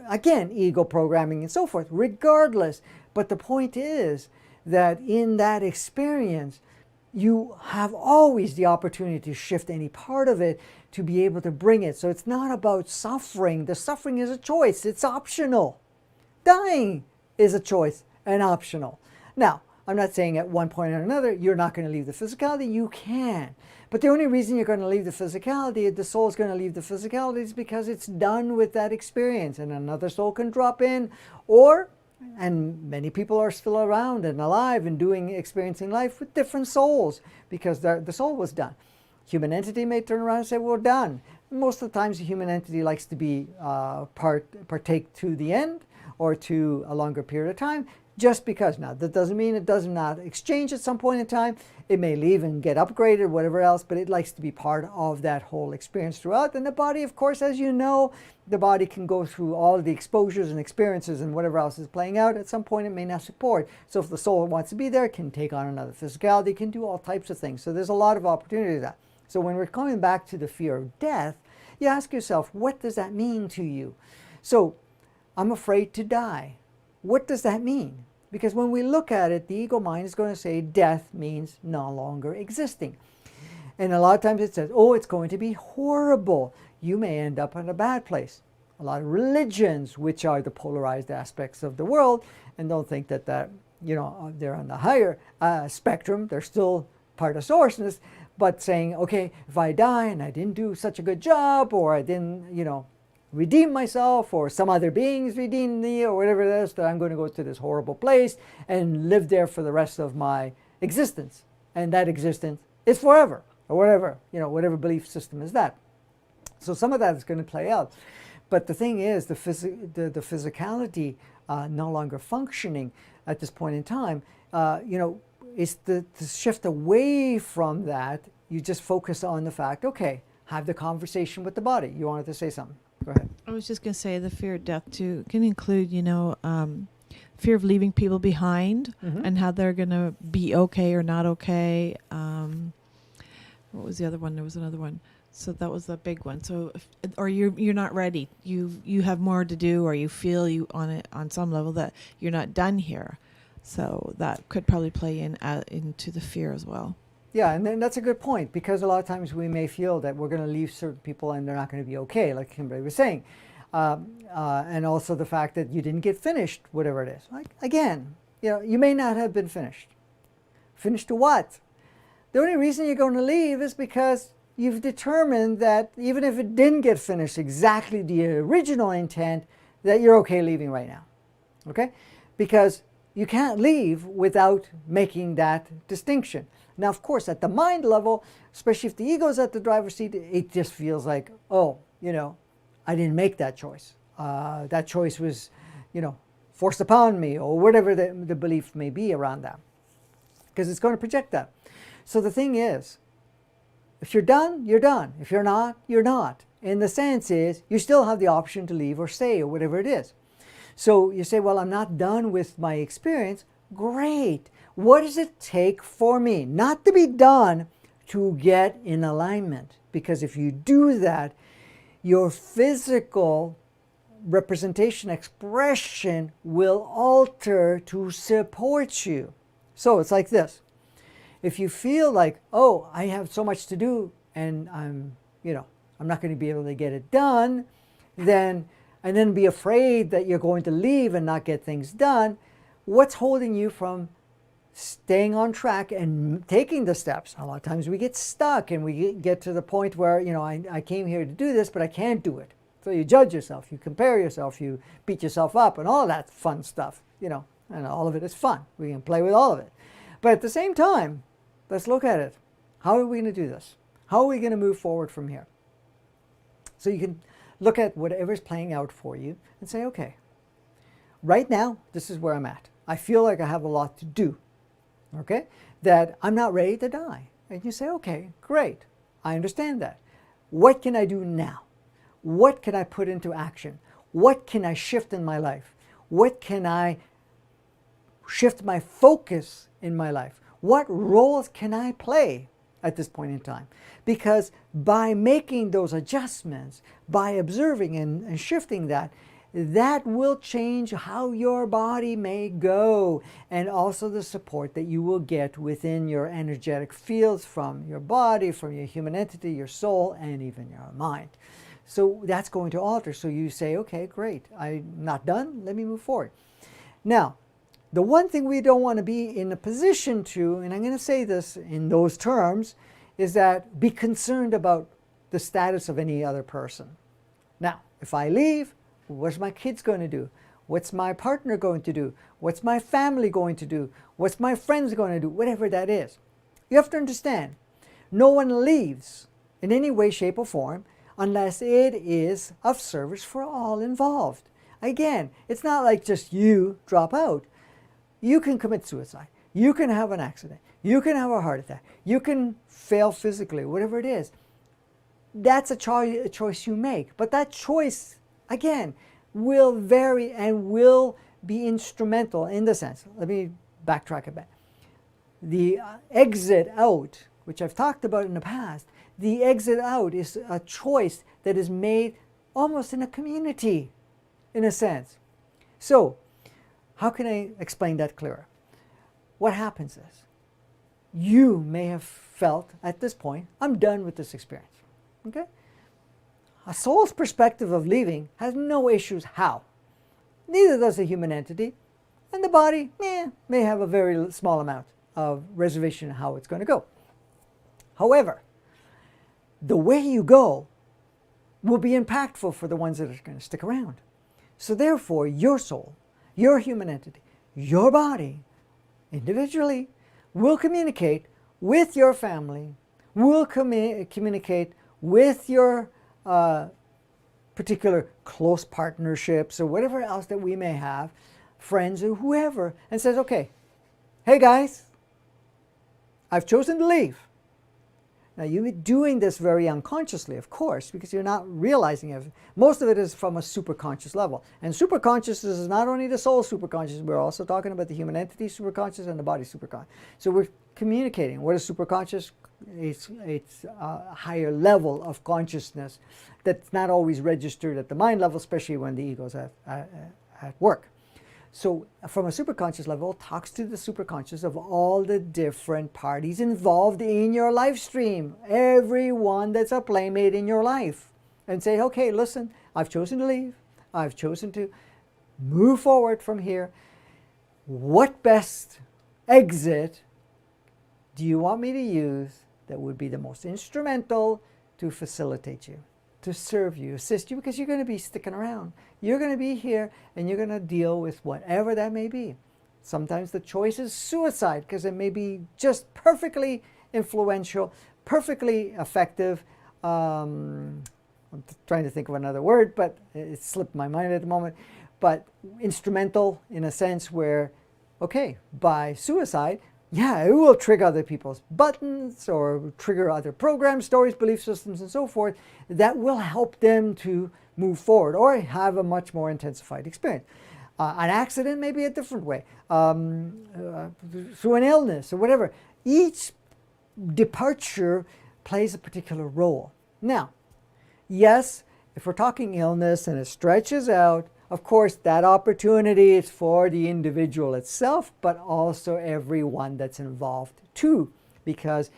again, ego programming and so forth, regardless. But the point is that in that experience, you have always the opportunity to shift any part of it to be able to bring it. So it's not about suffering. The suffering is a choice. It's optional. Dying is a choice and optional. Now, I'm not saying at one point or another you're not going to leave the physicality. You can. But the only reason you're going to leave the physicality, the soul is going to leave the physicality, is because it's done with that experience. And another soul can drop in, and many people are still around and alive and experiencing life with different souls because the soul was done. Human entity may turn around and say, we're done. Most of the times the human entity likes to be partake to the end or to a longer period of time. just because. Now, that doesn't mean it does not exchange at some point in time. It may leave and get upgraded, whatever else, but it likes to be part of that whole experience throughout. And the body, of course, as you know, the body can go through all of the exposures and experiences and whatever else is playing out. At some point, it may not support. So if the soul wants to be there, it can take on another physicality, can do all types of things. So there's a lot of opportunity to that. So when we're coming back to the fear of death, you ask yourself, what does that mean to you? So I'm afraid to die. What does that mean? Because when we look at it, the ego mind is going to say death means no longer existing. And a lot of times it says, oh, it's going to be horrible. You may end up in a bad place. A lot of religions, which are the polarized aspects of the world, and don't think that they're on the higher spectrum. They're still part of sourceness, but saying, okay, if I die and I didn't do such a good job, or I didn't, redeem myself, or some other beings redeem me, or whatever it is, that I'm going to go to this horrible place and live there for the rest of my existence. And that existence is forever, or whatever belief system is that. So some of that is going to play out. But the thing is, the physicality no longer functioning at this point in time, is to shift away from that. You just focus on the fact, okay, have the conversation with the body. You wanted to say something. Go ahead. I was just going to say the fear of death too can include, fear of leaving people behind and how they're going to be okay or not okay. What was the other one? There was another one. So that was the big one. So, or you're not ready. You have more to do, or you feel on some level that you're not done here. So that could probably play into the fear as well. Yeah, and then that's a good point, because a lot of times we may feel that we're going to leave certain people and they're not going to be okay, like Kimberly was saying. And also the fact that you didn't get finished, whatever it is. Like, again, you may not have been finished. Finished to what? The only reason you're going to leave is because you've determined that even if it didn't get finished exactly the original intent, that you're okay leaving right now. Okay? Because you can't leave without making that distinction. Now, of course, at the mind level, especially if the ego's at the driver's seat, it just feels like, oh, I didn't make that choice. That choice was, forced upon me, or whatever the belief may be around that. Because it's going to project that. So the thing is, if you're done, you're done. If you're not, you're not. And the sense is, you still have the option to leave or stay, or whatever it is. So you say, well, I'm not done with my experience. Great. What does it take for me not to be done to get in alignment? Because if you do that, your physical representation, expression will alter to support you. So it's like this. If you feel like, oh, I have so much to do and I'm not going to be able to get it done, and then be afraid that you're going to leave and not get things done, what's holding you from staying on track and taking the steps? A lot of times we get stuck and we get to the point where, I came here to do this, but I can't do it. So you judge yourself, you compare yourself, you beat yourself up, and all that fun stuff, and all of it is fun. We can play with all of it. But at the same time, let's look at it. How are we going to do this? How are we going to move forward from here? So you can look at whatever's playing out for you and say, okay, right now, this is where I'm at. I feel like I have a lot to do, okay? That I'm not ready to die. And you say, okay, great. I understand that. What can I do now? What can I put into action? What can I shift in my life? What can I shift my focus in my life? What roles can I play at this point in time? Because by making those adjustments, by observing and shifting that will change how your body may go, and also the support that you will get within your energetic fields from your body, from your human entity, your soul, and even your mind. So that's going to alter. So you say, okay, great, I'm not done, let me move forward. Now, the one thing we don't want to be in a position to, and I'm going to say this in those terms, is that be concerned about the status of any other person. Now, if I leave, what's my kids going to do? What's my partner going to do? What's my family going to do? What's my friends going to do? Whatever that is. You have to understand, no one leaves in any way, shape, or form unless it is of service for all involved. Again, it's not like just you drop out. you can commit suicide. You can have an accident. You can have a heart attack. You can fail physically, whatever it is. That's a choice you make. But that choice, again, will vary and will be instrumental in the sense. Let me backtrack a bit. The exit out, which I've talked about in the past, the exit out is a choice that is made almost in a community, in a sense. So, how can I explain that clearer? What happens is, you may have felt at this point, I'm done with this experience. Okay? A soul's perspective of leaving has no issues how. Neither does a human entity. And the body may have a very small amount of reservation on how it's going to go. However, the way you go will be impactful for the ones that are going to stick around. So therefore, your soul, your human entity, your body, individually, will communicate with your family, will communicate with your particular close partnerships or whatever else that we may have, friends or whoever, and says, okay, hey guys, I've chosen to leave. Now you're doing this very unconsciously, of course, because you're not realizing it. Most of it is from a superconscious level. And superconscious is not only the soul superconscious, we're also talking about the human entity superconscious and the body superconscious. So we're communicating. What is superconscious? It's a higher level of consciousness that's not always registered at the mind level, especially when the ego's at work. So from a superconscious level, it talks to the superconscious of all the different parties involved in your life stream. Everyone that's a playmate in your life. And say, okay, listen, I've chosen to leave. I've chosen to move forward from here. What best exit do you want me to use that would be the most instrumental to facilitate you, to serve you, assist you, because you're going to be sticking around. You're going to be here and you're going to deal with whatever that may be. Sometimes the choice is suicide because it may be just perfectly influential, perfectly effective. I'm trying to think of another word, but it slipped my mind at the moment. But instrumental in a sense where, okay, by suicide, yeah, it will trigger other people's buttons or trigger other programs, stories, belief systems, and so forth that will help them to move forward or have a much more intensified experience. An accident may be a different way, through an illness or whatever. Each departure plays a particular role. Now, yes, if we're talking illness and it stretches out, of course, that opportunity is for the individual itself, but also everyone that's involved too, because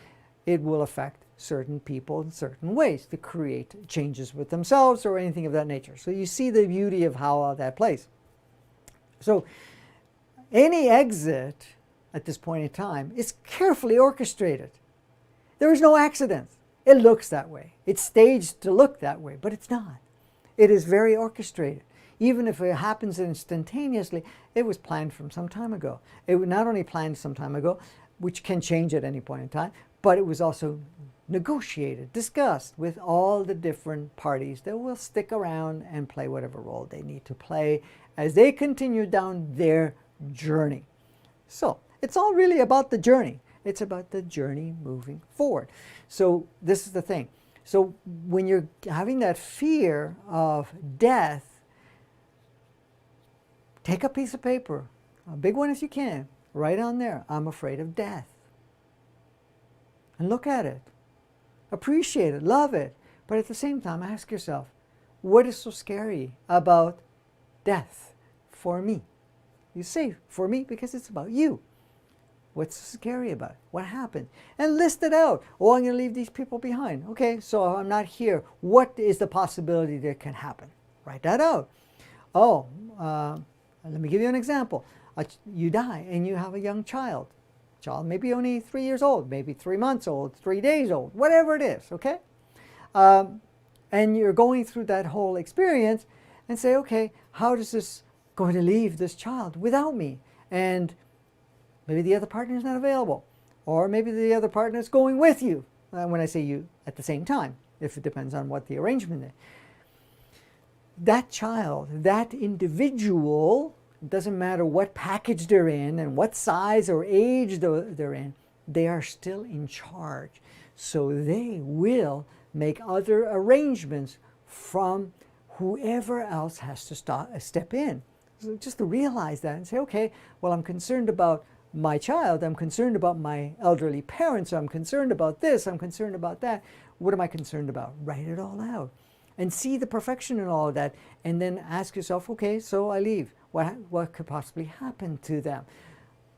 it will affect certain people in certain ways to create changes with themselves or anything of that nature. So you see the beauty of how that plays. So any exit at this point in time is carefully orchestrated. There is no accident. It looks that way. It's staged to look that way, but it's not. It is very orchestrated. Even if it happens instantaneously, it was planned from some time ago. It was not only planned some time ago, which can change at any point in time, but it was also negotiated, discussed with all the different parties that will stick around and play whatever role they need to play as they continue down their journey. So it's all really about the journey. It's about the journey moving forward. So this is the thing. So when you're having that fear of death, take a piece of paper, a big one as you can, write on there, I'm afraid of death. And look at it. Appreciate it, love it. But at the same time, ask yourself, what is so scary about death for me? You say, for me, because it's about you. What's so scary about it? What happened? And list it out. Oh, I'm going to leave these people behind. Okay, so I'm not here. What is the possibility that can happen? Write that out. Oh, let me give you an example. You die and you have a young child. Child maybe only 3 years old, maybe 3 months old, 3 days old, whatever it is, okay? And you're going through that whole experience and say, okay, how is this going to leave this child without me? And maybe the other partner is not available. Or maybe the other partner is going with you. When I say you, at the same time, if it depends on what the arrangement is. That child, that individual It doesn't matter what package they're in and what size or age they're in, they are still in charge. So they will make other arrangements from whoever else has to step in. So just to realize that and say, okay, well, I'm concerned about my child, I'm concerned about my elderly parents, I'm concerned about this, I'm concerned about that. What am I concerned about? Write it all out and see the perfection in all of that, and then ask yourself, okay, so I leave. What could possibly happen to them?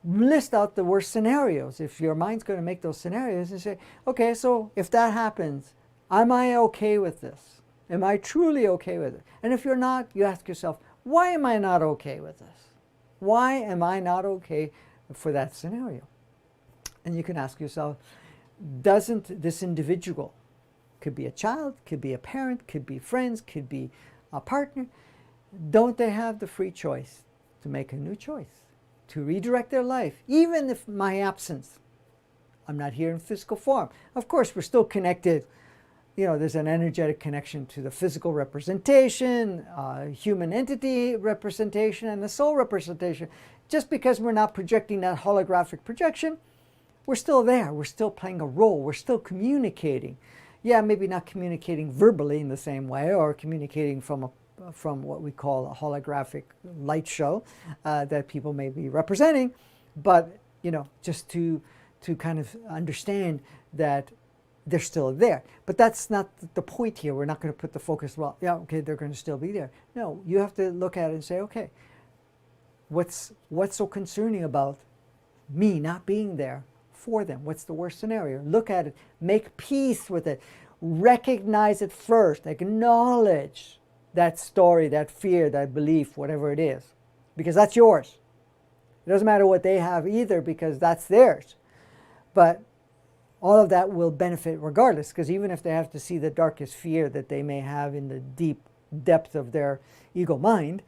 List out the worst scenarios. If your mind's going to make those scenarios, and say, okay, so if that happens, am I okay with this? Am I truly okay with it? And if you're not, you ask yourself, why am I not okay with this? Why am I not okay for that scenario? And you can ask yourself, doesn't this individual, could be a child, could be a parent, could be friends, could be a partner, don't they have the free choice to make a new choice, to redirect their life, even if my absence, I'm not here in physical form? Of course, we're still connected. You know, there's an energetic connection to the physical representation, human entity representation, and the soul representation. Just because we're not projecting that holographic projection, we're still there. We're still playing a role. We're still communicating. Yeah, maybe not communicating verbally in the same way, or communicating from what we call a holographic light show that people may be representing, but you know, just to kind of understand that they're still there. But that's not the point here. We're not going to put the focus, well, yeah, okay, they're going to still be there. No, you have to look at it and say, okay, what's so concerning about me not being there for them? What's the worst scenario? Look at it, make peace with it, recognize it first, acknowledge that story, that fear, that belief, whatever it is, because that's yours. It doesn't matter what they have either, because that's theirs. But all of that will benefit regardless, because even if they have to see the darkest fear that they may have in the deep depth of their ego mind,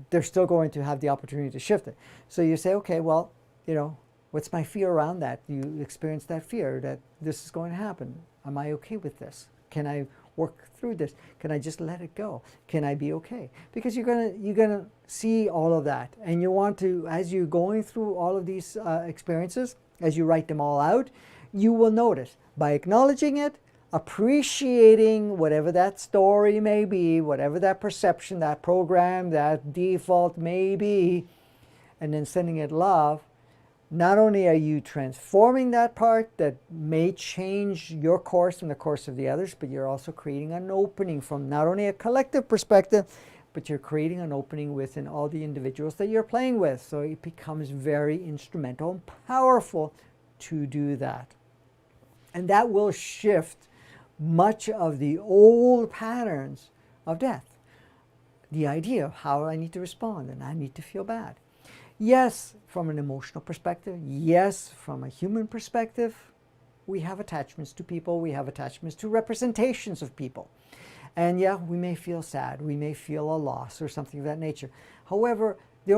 they're still going to have the opportunity to shift it. So you say, okay, well, you know, what's my fear around that? You experience that fear that this is going to happen. Am I okay with this? Can I work through this? Can I just let it go? Can I be okay? Because you're gonna see all of that, and you want to, as you're going through all of these experiences, as you write them all out, you will notice, by acknowledging it, appreciating whatever that story may be, whatever that perception, that program, that default may be, and then sending it love, not only are you transforming that part that may change your course and the course of the others, but you're also creating an opening from not only a collective perspective, but you're creating an opening within all the individuals that you're playing with. So it becomes very instrumental and powerful to do that. And that will shift much of the old patterns of death. The idea of how I need to respond and I need to feel bad. Yes, from an emotional perspective. Yes, from a human perspective. We have attachments to people. We have attachments to representations of people. And yeah, we may feel sad. We may feel a loss or something of that nature. However, the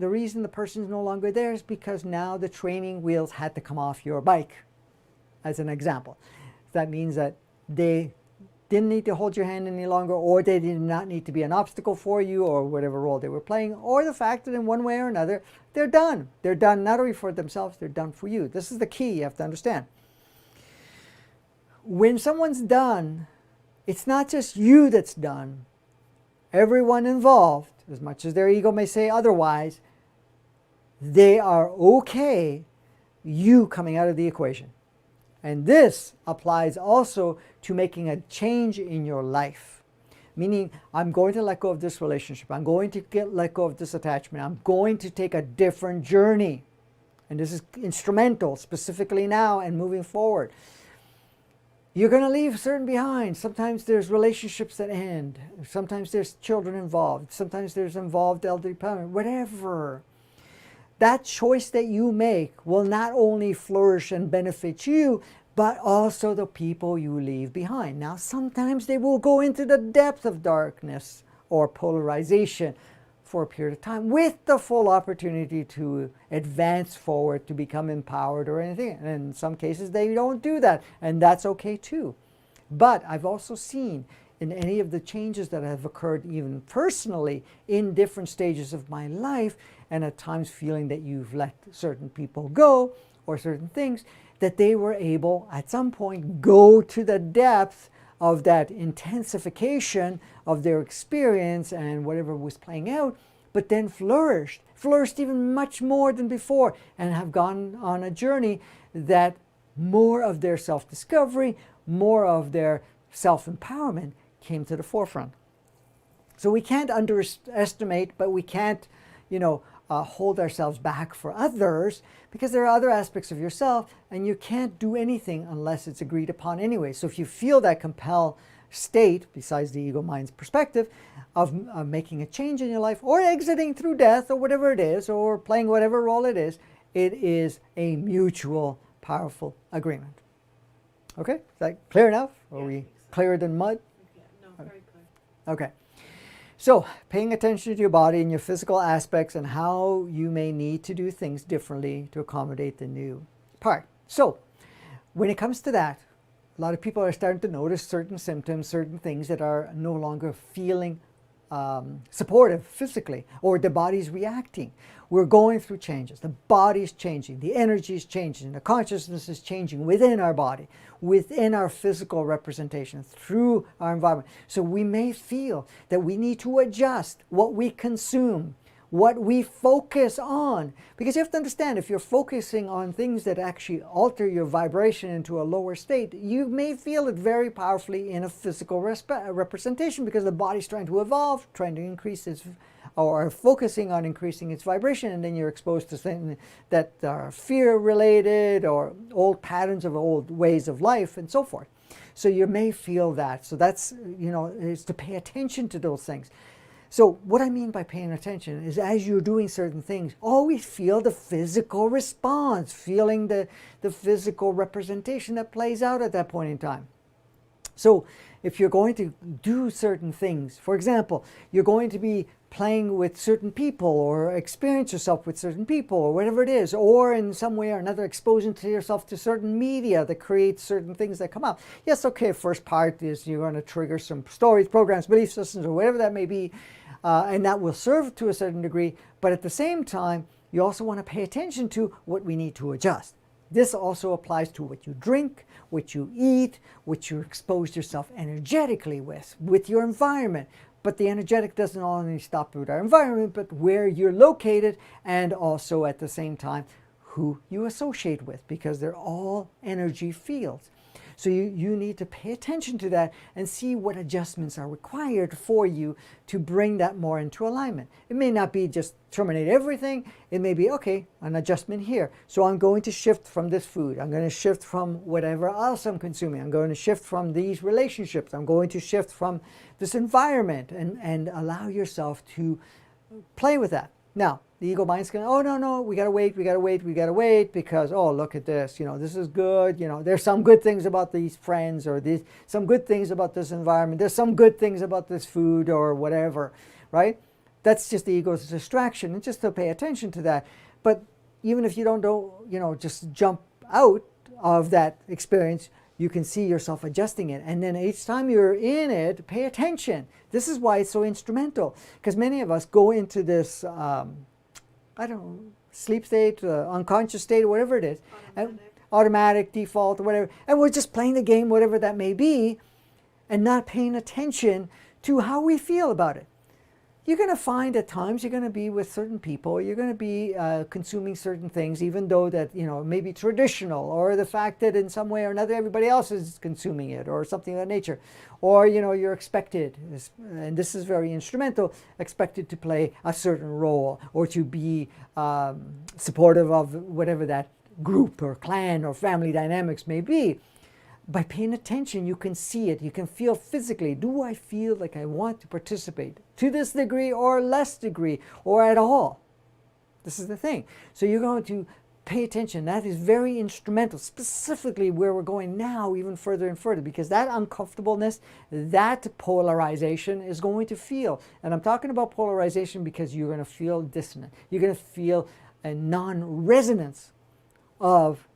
reason the person is no longer there is because now the training wheels had to come off your bike, as an example. That means that they didn't need to hold your hand any longer, or they did not need to be an obstacle for you, or whatever role they were playing, or the fact that in one way or another, they're done. They're done not only for themselves, they're done for you. This is the key you have to understand. When someone's done, it's not just you that's done. Everyone involved, as much as their ego may say otherwise, they are okay you coming out of the equation. And this applies also to making a change in your life. Meaning, I'm going to let go of this relationship. I'm going to let go of this attachment. I'm going to take a different journey. And this is instrumental, specifically now and moving forward. You're going to leave certain behind. Sometimes there's relationships that end. Sometimes there's children involved. Sometimes there's involved elderly parent, whatever. That choice that you make will not only flourish and benefit you, but also the people you leave behind. Now, sometimes they will go into the depth of darkness or polarization for a period of time with the full opportunity to advance forward, to become empowered or anything. And in some cases, they don't do that, and that's okay too. But I've also seen in any of the changes that have occurred even personally in different stages of my life, and at times feeling that you've let certain people go or certain things, that they were able at some point go to the depth of that intensification of their experience and whatever was playing out, but then flourished even much more than before, and have gone on a journey that more of their self-discovery, more of their self-empowerment came to the forefront. So we can't underestimate, but we can't, hold ourselves back for others, because there are other aspects of yourself, and you can't do anything unless it's agreed upon anyway. So if you feel that compel state, besides the ego mind's perspective, of making a change in your life, or exiting through death, or whatever it is, or playing whatever role it is a mutual, powerful agreement. Okay? Is that clear enough? Are we clearer than mud? Yeah, no, very clear. Okay. So, paying attention to your body and your physical aspects and how you may need to do things differently to accommodate the new part. So, when it comes to that, a lot of people are starting to notice certain symptoms, certain things that are no longer feeling supportive physically, or the body's reacting. We're going through changes. The body's changing, the energy is changing, the consciousness is changing within our body, within our physical representation, through our environment. So we may feel that we need to adjust what we consume, what we focus on. Because you have to understand, if you're focusing on things that actually alter your vibration into a lower state, you may feel it very powerfully in a physical representation, because the body's trying to evolve, trying to increase its, or focusing on increasing its vibration, and then you're exposed to things that are fear-related, or old patterns of old ways of life, and so forth. So you may feel that. So that's, is to pay attention to those things. So what I mean by paying attention is, as you're doing certain things, always feel the physical response, feeling the physical representation that plays out at that point in time. So if you're going to do certain things, for example, you're going to be playing with certain people, or experience yourself with certain people, or whatever it is, or in some way or another exposing to yourself to certain media that creates certain things that come up. Yes, okay, first part is you're going to trigger some stories, programs, belief systems, or whatever that may be, and that will serve to a certain degree, but at the same time, you also want to pay attention to what we need to adjust. This also applies to what you drink, what you eat, what you expose yourself energetically with your environment. But the energetic doesn't only stop with our environment, but where you're located, and also at the same time who you associate with, because they're all energy fields. So you need to pay attention to that and see what adjustments are required for you to bring that more into alignment. It may not be just terminate everything. It may be, okay, an adjustment here. So I'm going to shift from this food. I'm going to shift from whatever else I'm consuming. I'm going to shift from these relationships. I'm going to shift from this environment, and allow yourself to play with that. Now, the ego mind's going, oh, no, we got to wait, because, oh, look at this, this is good, there's some good things about these friends, or some good things about this environment, there's some good things about this food, or whatever, right? That's just the ego's distraction, and just to pay attention to that. But even if you don't, just jump out of that experience, you can see yourself adjusting it. And then each time you're in it, pay attention. This is why it's so instrumental, because many of us go into this, sleep state, unconscious state, whatever it is, automatic default, or whatever, and we're just playing the game, whatever that may be, and not paying attention to how we feel about it. You're going to find at times you're going to be with certain people, you're going to be consuming certain things, even though that, may be traditional, or the fact that in some way or another everybody else is consuming it, or something of that nature. Or, you're expected, and this is very instrumental, expected to play a certain role, or to be supportive of whatever that group or clan or family dynamics may be. By paying attention, you can see it. You can feel physically, do I feel like I want to participate to this degree or less degree or at all? This is the thing. So you're going to pay attention. That is very instrumental, specifically where we're going now, even further and further, because that uncomfortableness, that polarization is going to feel. And I'm talking about polarization because you're going to feel dissonant. You're going to feel a non-resonance of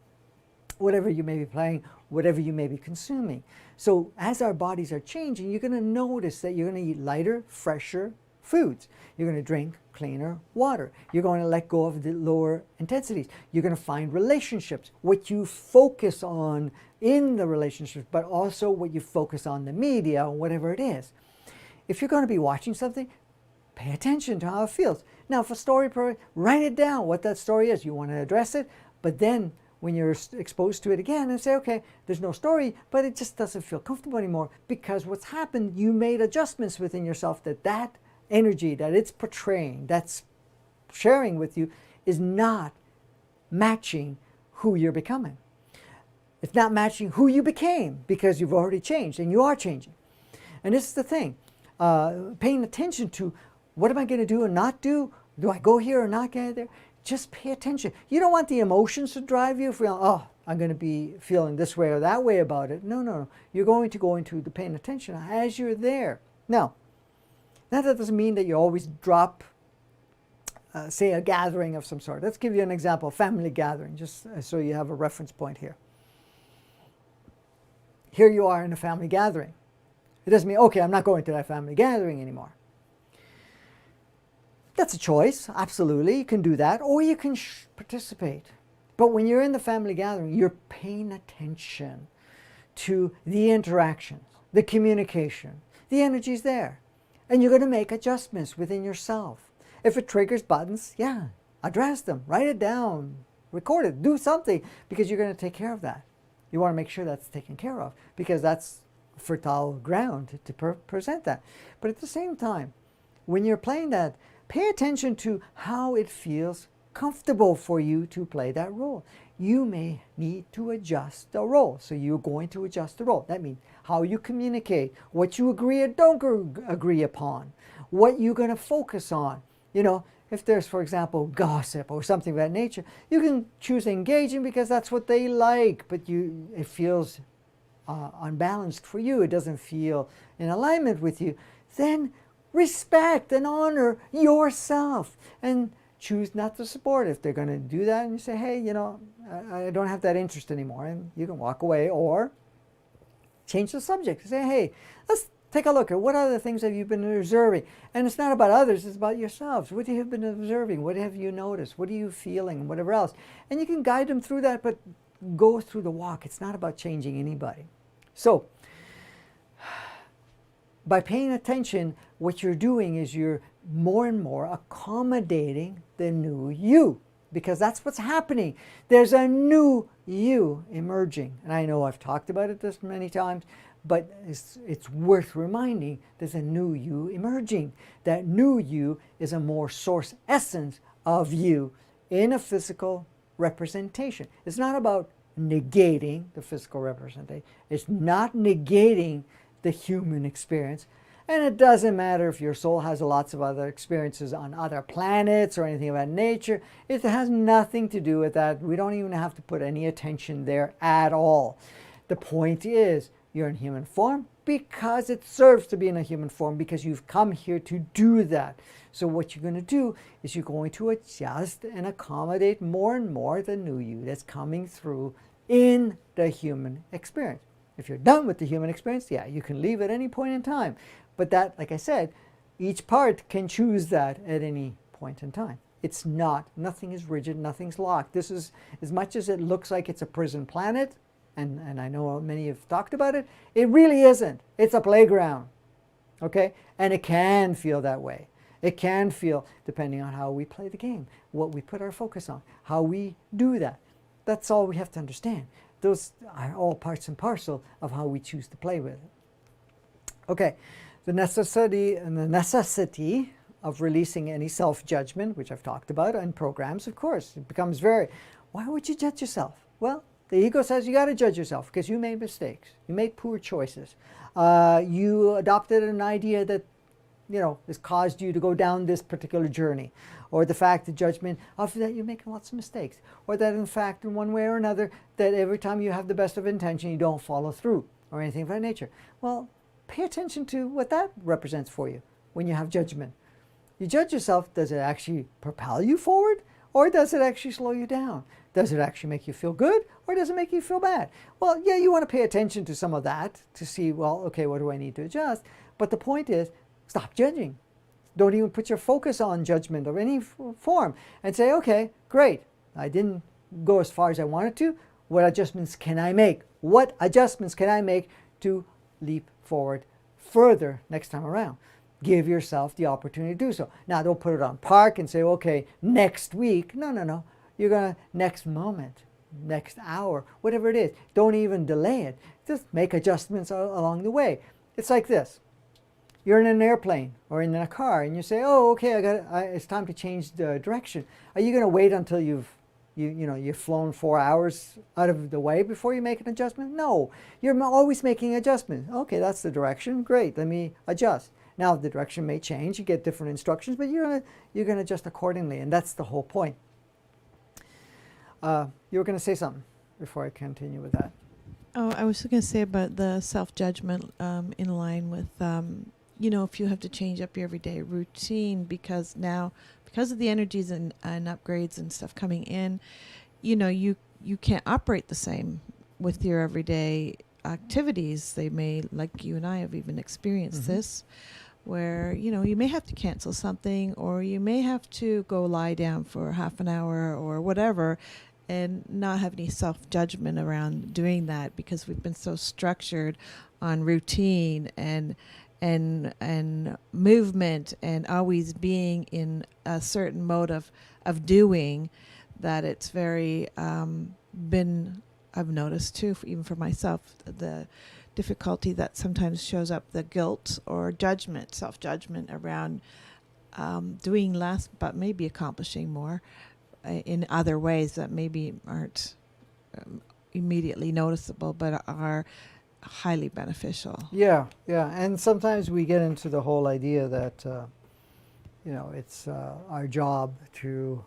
whatever you may be playing, whatever you may be consuming. So as our bodies are changing, you're going to notice that you're going to eat lighter, fresher foods. You're going to drink cleaner water. You're going to let go of the lower intensities. You're going to find relationships, what you focus on in the relationships, but also what you focus on the media, whatever it is. If you're going to be watching something, pay attention to how it feels. Now, if a story, write it down, what that story is. You want to address it, but then when you're exposed to it again and say, okay, there's no story, but it just doesn't feel comfortable anymore, because what's happened, you made adjustments within yourself that energy that it's portraying, that's sharing with you, is not matching who you're becoming. It's not matching who you became, because you've already changed and you are changing. And this is the thing, paying attention to what am I going to do and not do? Do I go here or not go there? Just pay attention. You don't want the emotions to drive you, feeling, oh, I'm going to be feeling this way or that way about it. No, no, no. You're going to go into the paying attention as you're there. Now, that doesn't mean that you always drop, say, a gathering of some sort. Let's give you an example, family gathering, just so you have a reference point here. Here you are in a family gathering. It doesn't mean, okay, I'm not going to that family gathering anymore. That's a choice, absolutely. You can do that, or you can participate. But when you're in the family gathering, you're paying attention to the interactions, the communication, the energy's there. And you're going to make adjustments within yourself. If it triggers buttons, yeah, address them, write it down, record it, do something, because you're going to take care of that. You want to make sure that's taken care of, because that's fertile ground to present that. But at the same time, when you're playing that, pay attention to how it feels comfortable for you to play that role. You may need to adjust the role. So you're going to adjust the role. That means how you communicate, what you agree or don't agree upon, what you're going to focus on. You know, if there's, for example, gossip or something of that nature, you can choose engaging because that's what they like, but it feels unbalanced for you. It doesn't feel in alignment with you. Then respect and honor yourself and choose not to support if they're going to do that. And you say, hey, you know, I don't have that interest anymore. And you can walk away or change the subject. Say, hey, let's take a look at what other things have you been observing. And it's not about others, it's about yourselves. What have you been observing? What have you noticed? What are you feeling? Whatever else. And you can guide them through that, but go through the walk. It's not about changing anybody. So, by paying attention, what you're doing is you're more and more accommodating the new you, because that's what's happening. There's a new you emerging. And I know I've talked about it this many times, but it's worth reminding there's a new you emerging. That new you is a more source essence of you in a physical representation. It's not about negating the physical representation. It's not negating the human experience. And it doesn't matter if your soul has lots of other experiences on other planets or anything of that nature. It has nothing to do with that. We don't even have to put any attention there at all. The point is, you're in human form because it serves to be in a human form, because you've come here to do that. So what you're going to do is you're going to adjust and accommodate more and more the new you that's coming through in the human experience. If you're done with the human experience, yeah, you can leave at any point in time. But that, like I said, each part can choose that at any point in time. It's not, nothing is rigid, nothing's locked. This is, as much as it looks like it's a prison planet, and I know many have talked about it, it really isn't. It's a playground, okay? And it can feel that way. It can feel, depending on how we play the game, what we put our focus on, how we do that. That's all we have to understand. Those are all parts and parcel of how we choose to play with it. Okay, the necessity of releasing any self-judgment, which I've talked about, and programs, of course, it becomes very, why would you judge yourself? Well, the ego says you got to judge yourself because you made mistakes. You made poor choices. You adopted an idea that, you know, has caused you to go down this particular journey. Or the fact that judgment of that you're making lots of mistakes. Or that in fact, in one way or another, that every time you have the best of intention, you don't follow through. Or anything of that nature. Well, pay attention to what that represents for you when you have judgment. You judge yourself, does it actually propel you forward? Or does it actually slow you down? Does it actually make you feel good? or does it make you feel bad? Well, yeah, you want to pay attention to some of that to see, well, okay, what do I need to adjust? But the point is, stop judging. Don't even put your focus on judgment of any form and say, okay, great, I didn't go as far as I wanted to. What adjustments can I make? What adjustments can I make to leap forward further next time around? Give yourself the opportunity to do so. Now, don't put it on park and say, okay, next week. No, no, no. You're going to next moment, next hour, whatever it is. Don't even delay it. Just make adjustments along the way. It's like this. You're in an airplane or in a car and you say, oh, okay, it's time to change the direction. Are you going to wait until you've flown 4 hours out of the way before you make an adjustment? No, you're always making adjustments. Okay, that's the direction. Great, let me adjust. Now the direction may change. You get different instructions, but you're gonna adjust accordingly, and that's the whole point. You were going to say something before I continue with that. Oh, I was going to say about the self-judgment in line with, if you have to change up your everyday routine because of the energies and upgrades and stuff coming in, you can't operate the same with your everyday activities. They may, like you and I have even experienced this, where, you may have to cancel something or you may have to go lie down for half an hour or whatever and not have any self-judgment around doing that because we've been so structured on routine and movement and always being in a certain mode of doing that it's very I've noticed too, even for myself, the difficulty that sometimes shows up, the guilt or judgment, self-judgment around doing less but maybe accomplishing more in other ways that maybe aren't immediately noticeable but are highly beneficial. Yeah, and sometimes we get into the whole idea that it's our job to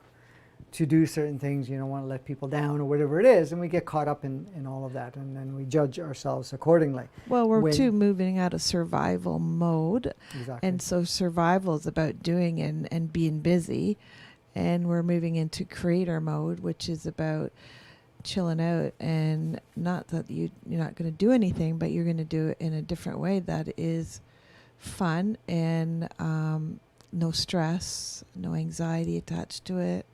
do certain things. You don't want to let people down or whatever it is, and we get caught up in all of that, and then we judge ourselves accordingly. Well, we're too moving out of survival mode. Exactly. And so survival is about doing and being busy, and we're moving into creator mode, which is about chilling out, and not that you're not going to do anything, but you're going to do it in a different way that is fun and no stress, no anxiety attached to it,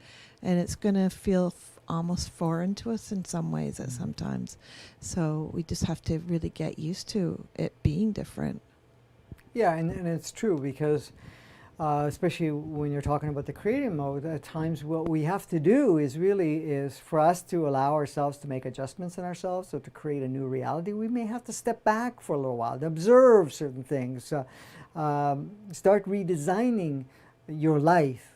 and it's going to feel almost foreign to us in some ways at sometimes. So we just have to really get used to it being different. Yeah, and it's true because especially when you're talking about the creative mode, at times what we have to do is for us to allow ourselves to make adjustments in ourselves, so to create a new reality, we may have to step back for a little while, to observe certain things, start redesigning your life.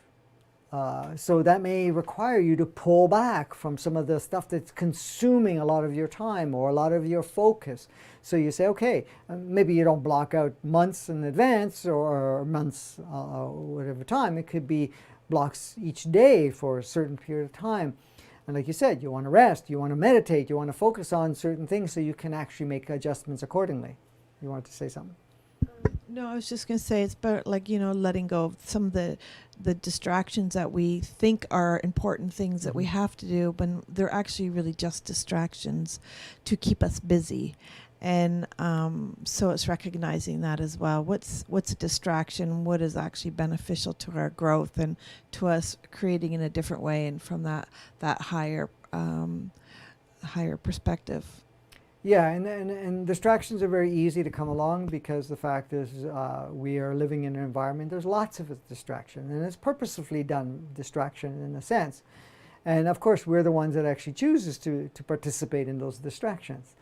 So that may require you to pull back from some of the stuff that's consuming a lot of your time or a lot of your focus. So you say, okay, maybe you don't block out months in advance or months, whatever time. It could be blocks each day for a certain period of time. And like you said, you want to rest, you want to meditate, you want to focus on certain things so you can actually make adjustments accordingly. You want to say something? No, I was just going to say it's about letting go of some of the distractions that we think are important things that we have to do, but they're actually really just distractions to keep us busy. And so it's recognizing that as well. What's a distraction? What is actually beneficial to our growth and to us creating in a different way and from that higher perspective. Yeah, and distractions are very easy to come along because the fact is we are living in an environment, there's lots of distraction, and it's purposefully done distraction in a sense. And of course, we're the ones that actually chooses to participate in those distractions.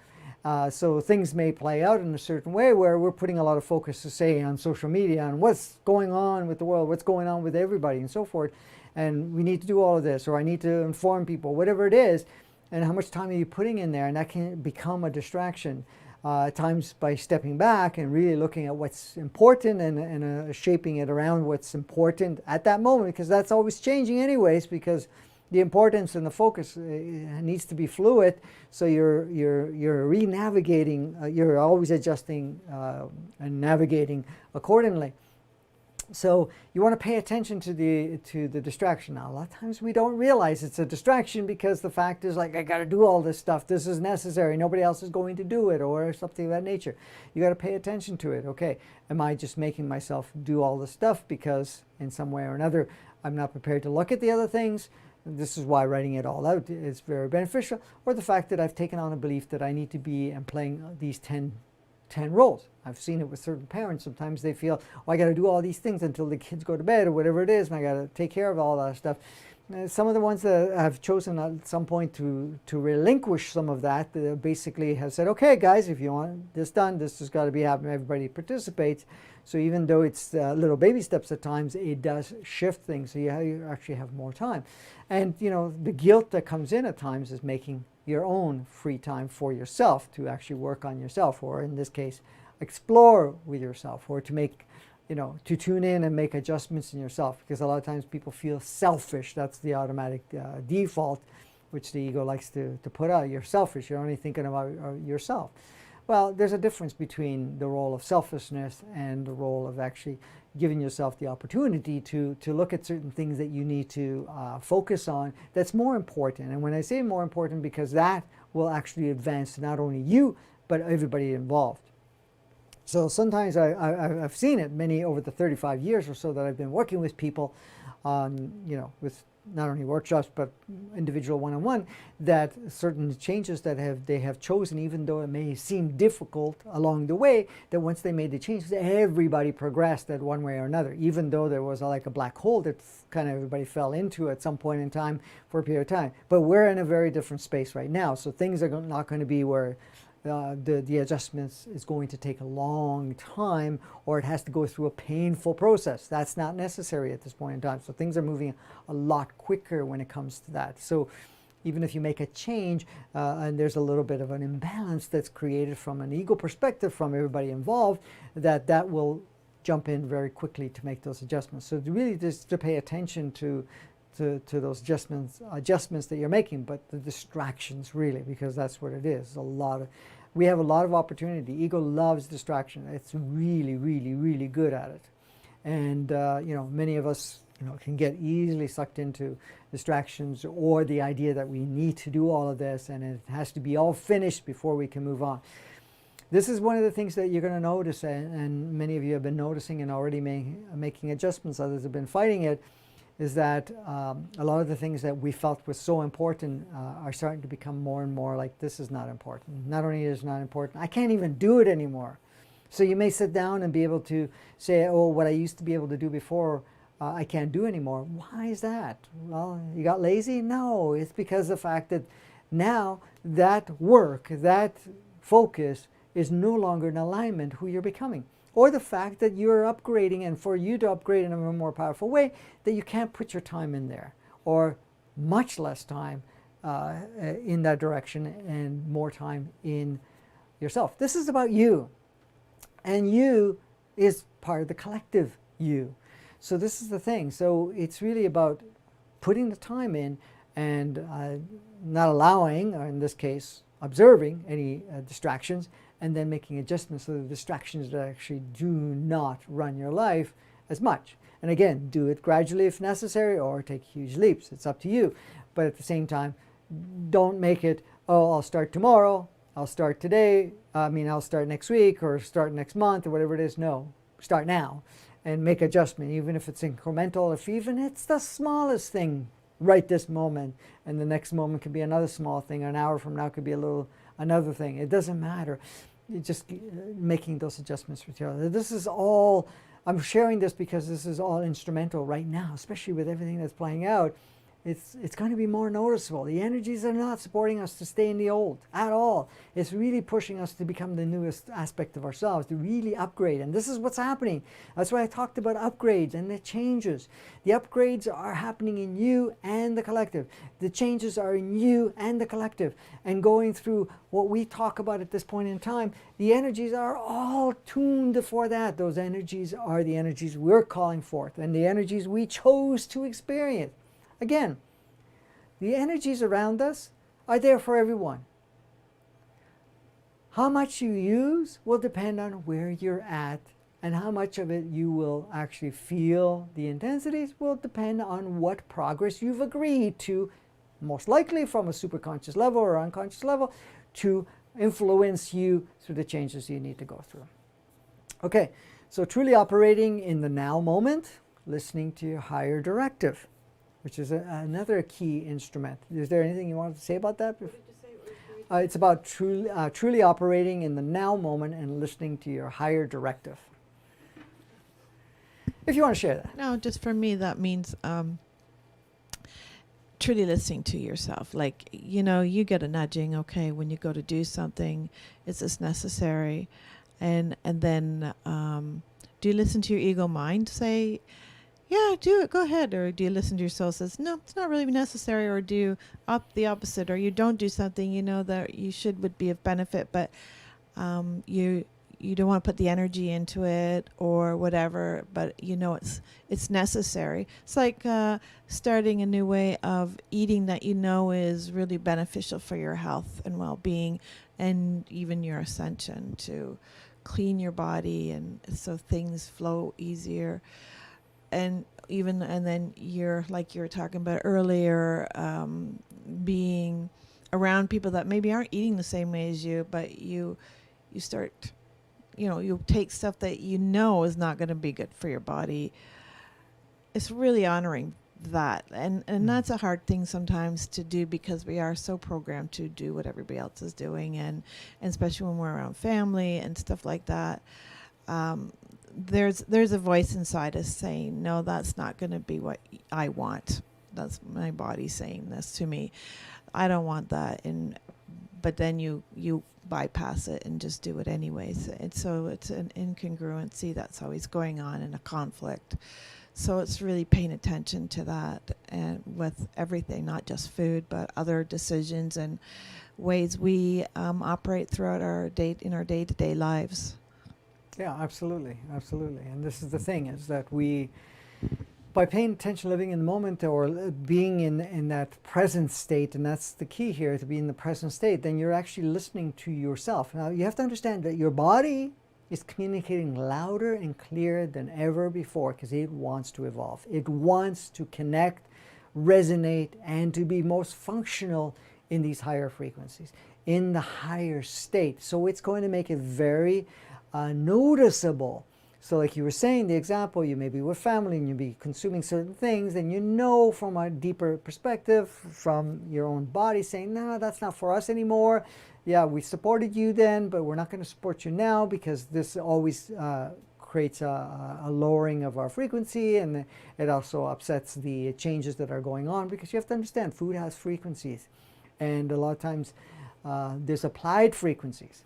So things may play out in a certain way where we're putting a lot of focus, to say, on social media, on what's going on with the world, what's going on with everybody and so forth. And we need to do all of this, or I need to inform people, whatever it is. And how much time are you putting in there? And that can become a distraction. At times by stepping back and really looking at what's important and shaping it around what's important at that moment, because that's always changing anyways, because the importance and the focus needs to be fluid. So you're re-navigating, you're always adjusting and navigating accordingly. So you want to pay attention to the distraction. Now, a lot of times we don't realize it's a distraction because the fact is like, I got to do all this stuff. This is necessary. Nobody else is going to do it, or something of that nature. You got to pay attention to it. Okay, am I just making myself do all this stuff because in some way or another I'm not prepared to look at the other things? This is why writing it all out is very beneficial. Or the fact that I've taken on a belief that I need to be and playing these 10 roles. I've seen it with certain parents. Sometimes they feel, oh, I got to do all these things until the kids go to bed or whatever it is, and I got to take care of all that stuff. Some of the ones that have chosen at some point to relinquish some of that, basically have said, okay, guys, if you want this done, this has got to be happening. Everybody participates. So even though it's little baby steps at times, it does shift things. So you actually have more time. And, you know, the guilt that comes in at times is making your own free time for yourself to actually work on yourself, or in this case, explore with yourself, or to make, you know, to tune in and make adjustments in yourself. Because a lot of times people feel selfish. That's the automatic default, which the ego likes to put out. You're selfish. You're only thinking about yourself. Well, there's a difference between the role of selfishness and the role of actually giving yourself the opportunity to look at certain things that you need to focus on that's more important. And when I say more important, because that will actually advance not only you, but everybody involved. So sometimes I've seen it over the 35 years or so that I've been working with people on, you know, with not only workshops but individual one-on-one, that certain changes that they have chosen, even though it may seem difficult along the way, that once they made the changes, everybody progressed that one way or another, even though there was like a black hole that kind of everybody fell into at some point in time for a period of time. But we're in a very different space right now, so things are not going to be where the adjustments is going to take a long time, or it has to go through a painful process. That's not necessary at this point in time. So things are moving a lot quicker when it comes to that. So even if you make a change and there's a little bit of an imbalance that's created from an ego perspective from everybody involved, that will jump in very quickly to make those adjustments. So really just to pay attention to those adjustments that you're making, but the distractions, really, because that's what it is. We have a lot of opportunity. Ego loves distraction. It's really, really, really good at it. And you know, many of us, you know, can get easily sucked into distractions, or the idea that we need to do all of this and it has to be all finished before we can move on. This is one of the things that you're going to notice, and many of you have been noticing and already making adjustments. Others have been fighting it. Is that a lot of the things that we felt was so important are starting to become more and more like, this is not important. Not only is it not important, I can't even do it anymore. So you may sit down and be able to say, oh, what I used to be able to do before, I can't do anymore. Why is that? Well, you got lazy? No, it's because of the fact that now that work, that focus is no longer in alignment who you're becoming. Or the fact that you're upgrading, and for you to upgrade in a more powerful way, that you can't put your time in there, or much less time in that direction, and more time in yourself. This is about you, and you is part of the collective you. So this is the thing. So it's really about putting the time in and not allowing, or in this case, observing any distractions, and then making adjustments so the distractions that actually do not run your life as much. And again, do it gradually if necessary, or take huge leaps. It's up to you. But at the same time, don't make it, oh, I'll start tomorrow, I'll start today, I'll start next week, or start next month, or whatever it is. No, start now and make adjustment, even if it's incremental, if even it's the smallest thing right this moment, and the next moment could be another small thing, an hour from now could be another thing. It doesn't matter. You're just making those adjustments with each other. This is all, I'm sharing this because this is all instrumental right now, especially with everything that's playing out. It's going to be more noticeable. The energies are not supporting us to stay in the old at all. It's really pushing us to become the newest aspect of ourselves, to really upgrade. And this is what's happening. That's why I talked about upgrades and the changes. The upgrades are happening in you and the collective. The changes are in you and the collective. And going through what we talk about at this point in time, the energies are all tuned for that. Those energies are the energies we're calling forth, and the energies we chose to experience. Again, the energies around us are there for everyone. How much you use will depend on where you're at And how much of it you will actually feel the intensities will depend on what progress you've agreed to, most likely from a superconscious level or unconscious level, to influence you through the changes you need to go through. Okay, so truly operating in the now moment, listening to your higher directive, which is another key instrument. Is there anything you wanted to say about that? What did you say? It's about truly operating in the now moment and listening to your higher directive. If you want to share that. No, just for me, that means truly listening to yourself. Like, you get a nudging, okay, when you go to do something, is this necessary? And then do you listen to your ego mind say, yeah, do it, go ahead? Or do you listen to your soul says, no, it's not really necessary? Or do you the opposite? Or you don't do something you know that you would be of benefit, but you don't want to put the energy into it or whatever, but it's necessary. It's like starting a new way of eating that is really beneficial for your health and well-being and even your ascension, to clean your body and so things flow easier. And then you're, like you were talking about earlier, being around people that maybe aren't eating the same way as you, but you start, you take stuff that is not going to be good for your body. It's really honoring that. And that's a hard thing sometimes to do, because we are so programmed to do what everybody else is doing. And especially when we're around family and stuff like that, there's a voice inside us saying, no, that's not going to be what I want. That's my body saying this to me. I don't want that. But then you bypass it and just do it anyways. And so it's an incongruency that's always going on in a conflict. So it's really paying attention to that, and with everything, not just food, but other decisions and ways we operate throughout our day-to-day lives. Yeah, absolutely. And this is the thing, is that by paying attention, living in the moment, or being in that present state, and that's the key here, to be in the present state, then you're actually listening to yourself. Now, you have to understand that your body is communicating louder and clearer than ever before, because it wants to evolve. It wants to connect, resonate, and to be most functional in these higher frequencies, in the higher state. So it's going to make it very noticeable. So like you were saying, the example, you may be with family and you'll be consuming certain things, and from a deeper perspective, from your own body saying, no, that's not for us anymore. Yeah, we supported you then, but we're not going to support you now, because this always creates a lowering of our frequency, and it also upsets the changes that are going on, because you have to understand, food has frequencies, and a lot of times there's applied frequencies.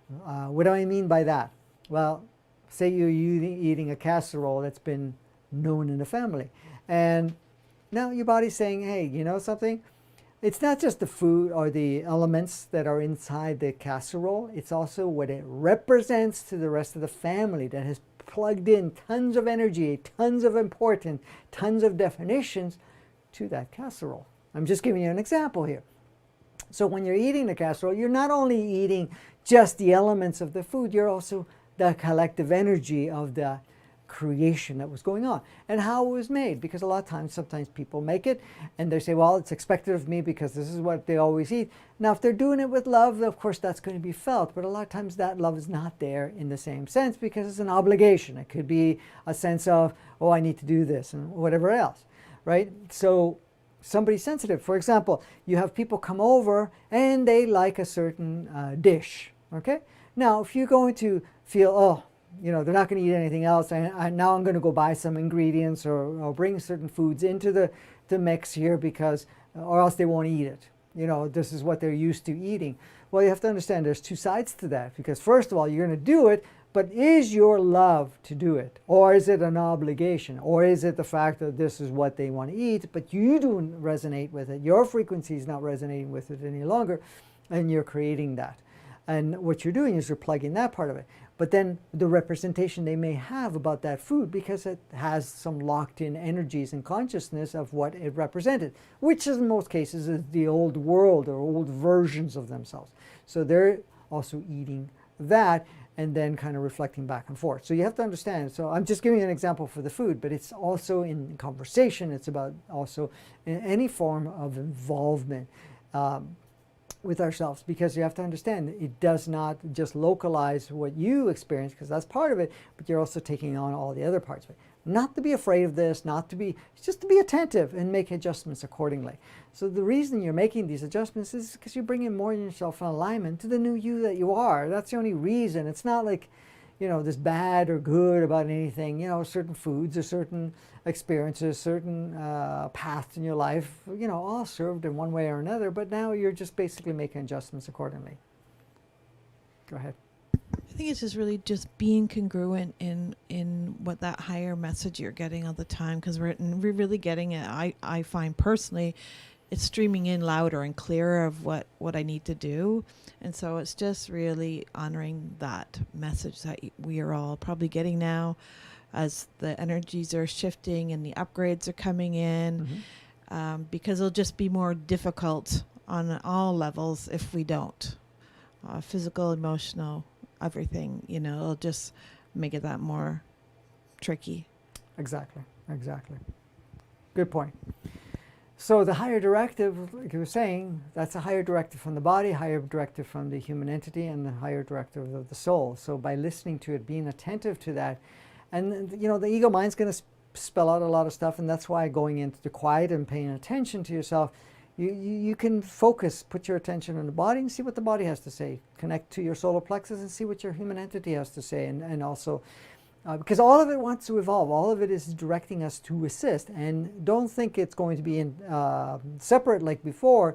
What do I mean by that? Well, say you're eating a casserole that's been known in the family, and now your body's saying, hey, you know something? It's not just the food or the elements that are inside the casserole, it's also what it represents to the rest of the family that has plugged in tons of energy, tons of importance, tons of definitions to that casserole. I'm just giving you an example here. So when you're eating the casserole, you're not only eating just the elements of the food, you're also the collective energy of the creation that was going on and how it was made. Because a lot of times, sometimes people make it and they say, well, it's expected of me because this is what they always eat. Now, if they're doing it with love, of course, that's going to be felt. But a lot of times that love is not there in the same sense, because it's an obligation. It could be a sense of, oh, I need to do this and whatever else, right? So somebody sensitive, for example, you have people come over and they like a certain dish, okay? Now, if you're going to feel, oh, they're not going to eat anything else, and now I'm going to go buy some ingredients or bring certain foods into the mix here, because, or else they won't eat it. This is what they're used to eating. Well, you have to understand there's two sides to that, because first of all, you're going to do it, but is your love to do it? Or is it an obligation? Or is it the fact that this is what they want to eat, but you don't resonate with it? Your frequency is not resonating with it any longer, and you're creating that. And what you're doing is you're plugging that part of it. But then the representation they may have about that food, because it has some locked in energies and consciousness of what it represented, which in most cases is the old world or old versions of themselves. So they're also eating that. and then kind of reflecting back and forth. So you have to understand. So I'm just giving you an example for the food, but it's also in conversation. It's about also in any form of involvement with ourselves, because you have to understand it does not just localize what you experience, because that's part of it, but you're also taking on all the other parts of it. Not to be afraid of this, just to be attentive and make adjustments accordingly. So the reason you're making these adjustments is because you're bringing more of yourself in alignment to the new you that you are. That's the only reason. It's not like, this bad or good about anything. Certain foods or certain experiences, certain paths in your life, all served in one way or another, but now you're just basically making adjustments accordingly. Go ahead. I think it's just really just being congruent in what that higher message you're getting all the time, because we're really getting it. I find personally it's streaming in louder and clearer of what I need to do. And so it's just really honoring that message that we are all probably getting now as the energies are shifting and the upgrades are coming in, because it'll just be more difficult on all levels if we don't. Physical, emotional, everything, it'll just make it that more tricky. Exactly. Good point. So the higher directive, like you were saying, that's a higher directive from the body, higher directive from the human entity, and the higher directive of the soul. So by listening to it, being attentive to that, and the ego mind's going to spell out a lot of stuff, and that's why going into the quiet and paying attention to yourself, you can focus, put your attention on the body and see what the body has to say. Connect to your solar plexus and see what your human entity has to say, and also because all of it wants to evolve. All of it is directing us to assist. And don't think it's going to be separate like before.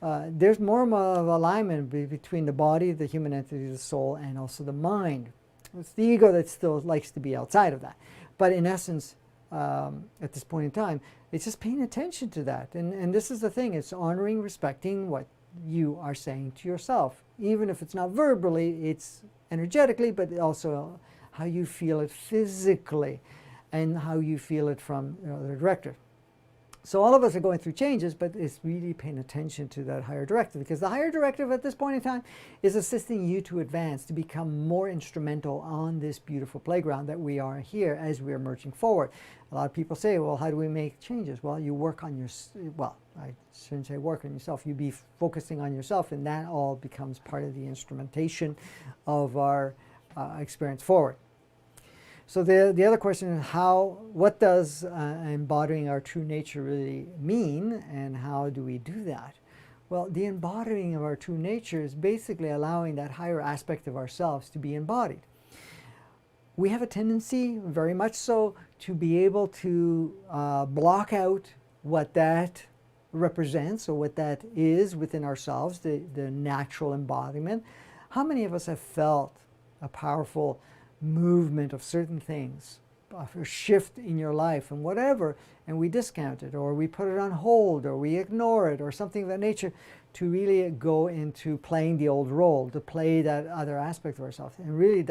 There's more of alignment between the body, the human entity, the soul, and also the mind. It's the ego that still likes to be outside of that. But in essence, at this point in time, it's just paying attention to that. And this is the thing. It's honoring, respecting what you are saying to yourself. Even if it's not verbally, it's energetically, but also how you feel it physically and how you feel it from the director. So all of us are going through changes, but it's really paying attention to that higher directive, because the higher directive at this point in time is assisting you to advance, to become more instrumental on this beautiful playground that we are here as we are merging forward. A lot of people say, well, how do we make changes? Well, you work on I shouldn't say work on yourself. You be focusing on yourself, and that all becomes part of the instrumentation of our experience forward. So the other question is what does embodying our true nature really mean, and how do we do that? Well, the embodying of our true nature is basically allowing that higher aspect of ourselves to be embodied. We have a tendency, very much so, to be able to block out what that represents or what that is within ourselves, the natural embodiment. How many of us have felt a powerful movement of certain things, a shift in your life and whatever, and we discount it, or we put it on hold, or we ignore it, or something of that nature, to really go into playing the old role, to play that other aspect of ourselves? And really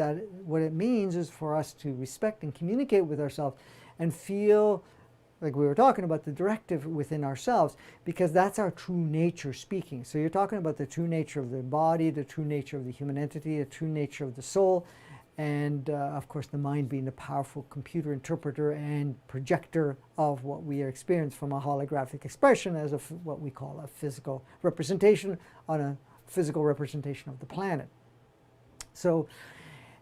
what it means is for us to respect and communicate with ourselves and feel like we were talking about the directive within ourselves, because that's our true nature speaking. So you're talking about the true nature of the body, the true nature of the human entity, the true nature of the soul, and of course the mind being the powerful computer interpreter and projector of what we experience from a holographic expression as what we call a physical representation on a physical representation of the planet. So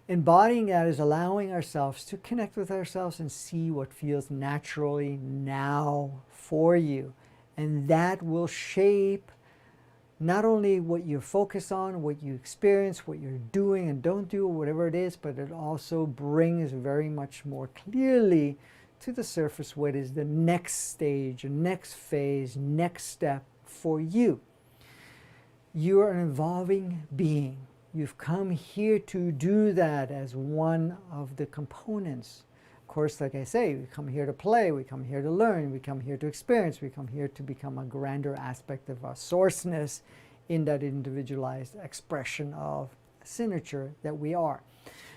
embodying that is allowing ourselves to connect with ourselves and see what feels naturally now for you. And that will shape not only what you focus on, what you experience, what you're doing and don't do, whatever it is, but it also brings very much more clearly to the surface what is the next stage, next phase, next step for you. You are an evolving being. You've come here to do that as one of the components. Of course, like I say, we come here to play, we come here to learn, we come here to experience, we come here to become a grander aspect of our sourceness in that individualized expression of signature that we are.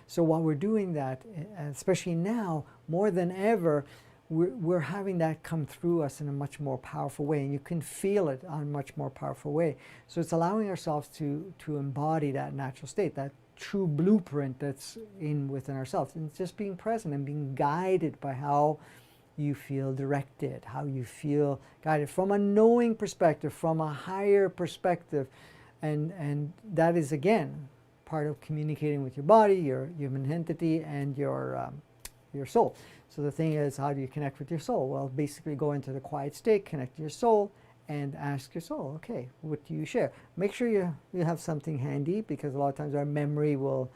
So while we're doing that, especially now, more than ever, we're having that come through us in a much more powerful way, and you can feel it on a much more powerful way. So it's allowing ourselves to embody that natural state, that true blueprint that's within ourselves, and just being present and being guided by how you feel directed, how you feel guided from a knowing perspective, from a higher perspective, and that is again part of communicating with your body, your human entity, and your soul. So the thing is, how do you connect with your soul? Well, basically go into the quiet state, connect to your soul, and ask your soul, okay, what do you share? Make sure you have something handy, because a lot of times our memory will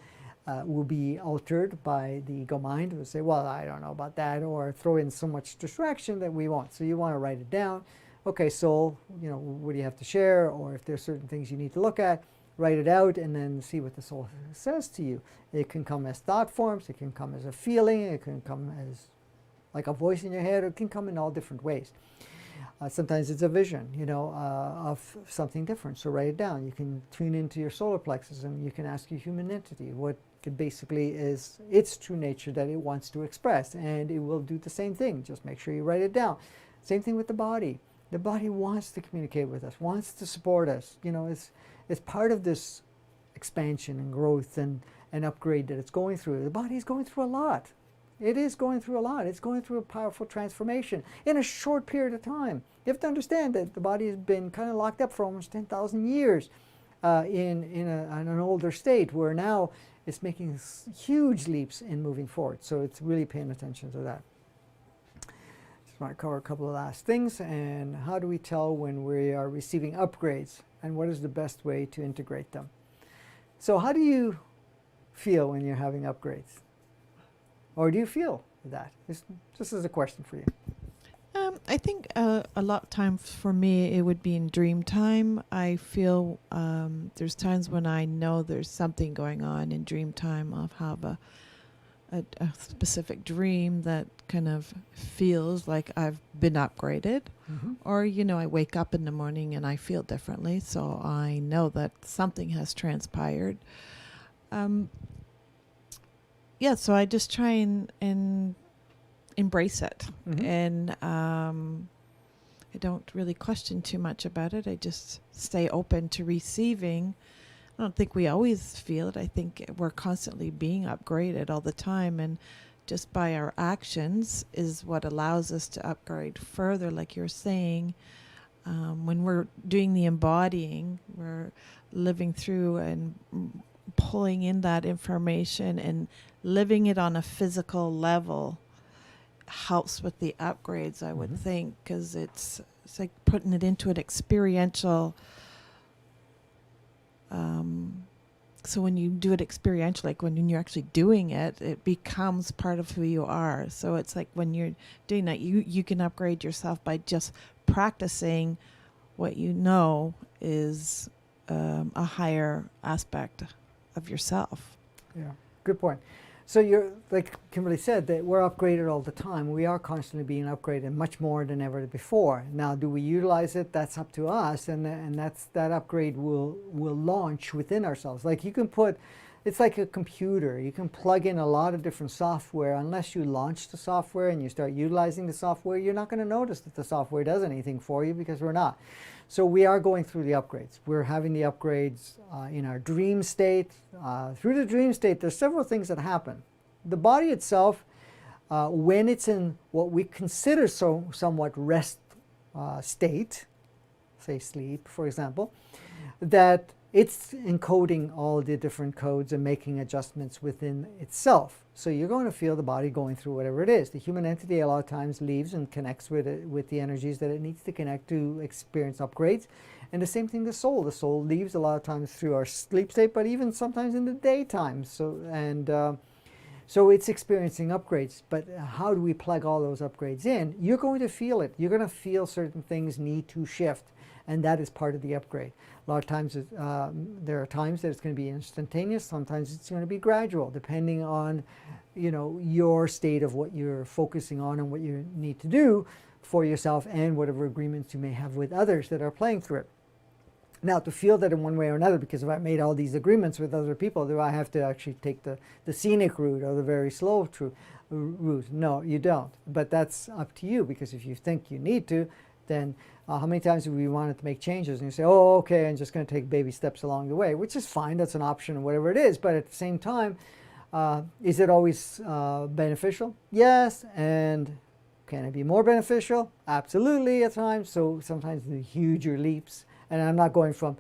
be altered by the ego mind. We'll say, well, I don't know about that, or throw in so much distraction that we won't. So you want to write it down. Okay, soul, what do you have to share? Or if there's certain things you need to look at, write it out and then see what the soul says to you. It can come as thought forms, it can come as a feeling, it can come as like a voice in your head, it can come in all different ways. Sometimes it's a vision, of something different. So write it down. You can tune into your solar plexus and you can ask your human entity what it basically is, its true nature that it wants to express, and it will do the same thing. Just make sure you write it down. Same thing with the body. The body wants to communicate with us, wants to support us. It's part of this expansion and growth and upgrade that it's going through. The body is going through a lot. It is going through a lot. It's going through a powerful transformation in a short period of time. You have to understand that the body has been kind of locked up for almost 10,000 years in an older state, where now it's making huge leaps in moving forward. So it's really paying attention to that. Just want to cover a couple of last things. And how do we tell when we are receiving upgrades, and what is the best way to integrate them? So how do you feel when you're having upgrades? Or do you feel that? This is a question for you. I think a lot of times for me, it would be in dream time. I feel there's times when I know there's something going on in dream time. I'll have a specific dream that kind of feels like I've been upgraded. Mm-hmm. Or, I wake up in the morning and I feel differently. So I know that something has transpired. So I just try and embrace it. Mm-hmm. And I don't really question too much about it. I just stay open to receiving. I don't think we always feel it. I think we're constantly being upgraded all the time. And just by our actions is what allows us to upgrade further, like you're saying. When we're doing the embodying, we're living through and pulling in that information and living it on a physical level helps with the upgrades, I would think, because it's like putting it into an experiential. So when you do it experientially, like when you're actually doing it, it becomes part of who you are. So it's like when you're doing that, you can upgrade yourself by just practicing what you know is a higher aspect of yourself. Yeah, good point. So you're, like Kimberly said, that we're upgraded all the time. We are constantly being upgraded, much more than ever before. Now, do we utilize it? That's up to us, and that upgrade will launch within ourselves. Like you can put, it's like a computer. You can plug in a lot of different software. Unless you launch the software and you start utilizing the software, you're not going to notice that the software does anything for you, because we're not. So we are going through the upgrades. We're having the upgrades in our dream state. Through the dream state, there's several things that happen. The body itself, when it's in what we consider somewhat rest state, say sleep, for example, that it's encoding all the different codes and making adjustments within itself. So you're going to feel the body going through whatever it is. The human entity a lot of times leaves and connects with it, with the energies that it needs to connect to experience upgrades. And the same thing the soul. The soul leaves a lot of times through our sleep state, but even sometimes in the daytime. So it's experiencing upgrades. But how do we plug all those upgrades in? You're going to feel it. You're going to feel certain things need to shift. And that is part of the upgrade. A lot of times, there are times that it's going to be instantaneous. Sometimes it's going to be gradual, depending on, your state of what you're focusing on and what you need to do for yourself, and whatever agreements you may have with others that are playing through it. Now, to feel that in one way or another, because if I made all these agreements with other people, do I have to actually take the scenic route or the very slow route? No, you don't. But that's up to you, because if you think you need to, then how many times have we wanted to make changes and you say, oh, okay, I'm just going to take baby steps along the way, which is fine. That's an option, whatever it is. But at the same time, is it always beneficial? Yes. And can it be more beneficial? Absolutely at times. So sometimes the huger leaps. And I'm not going from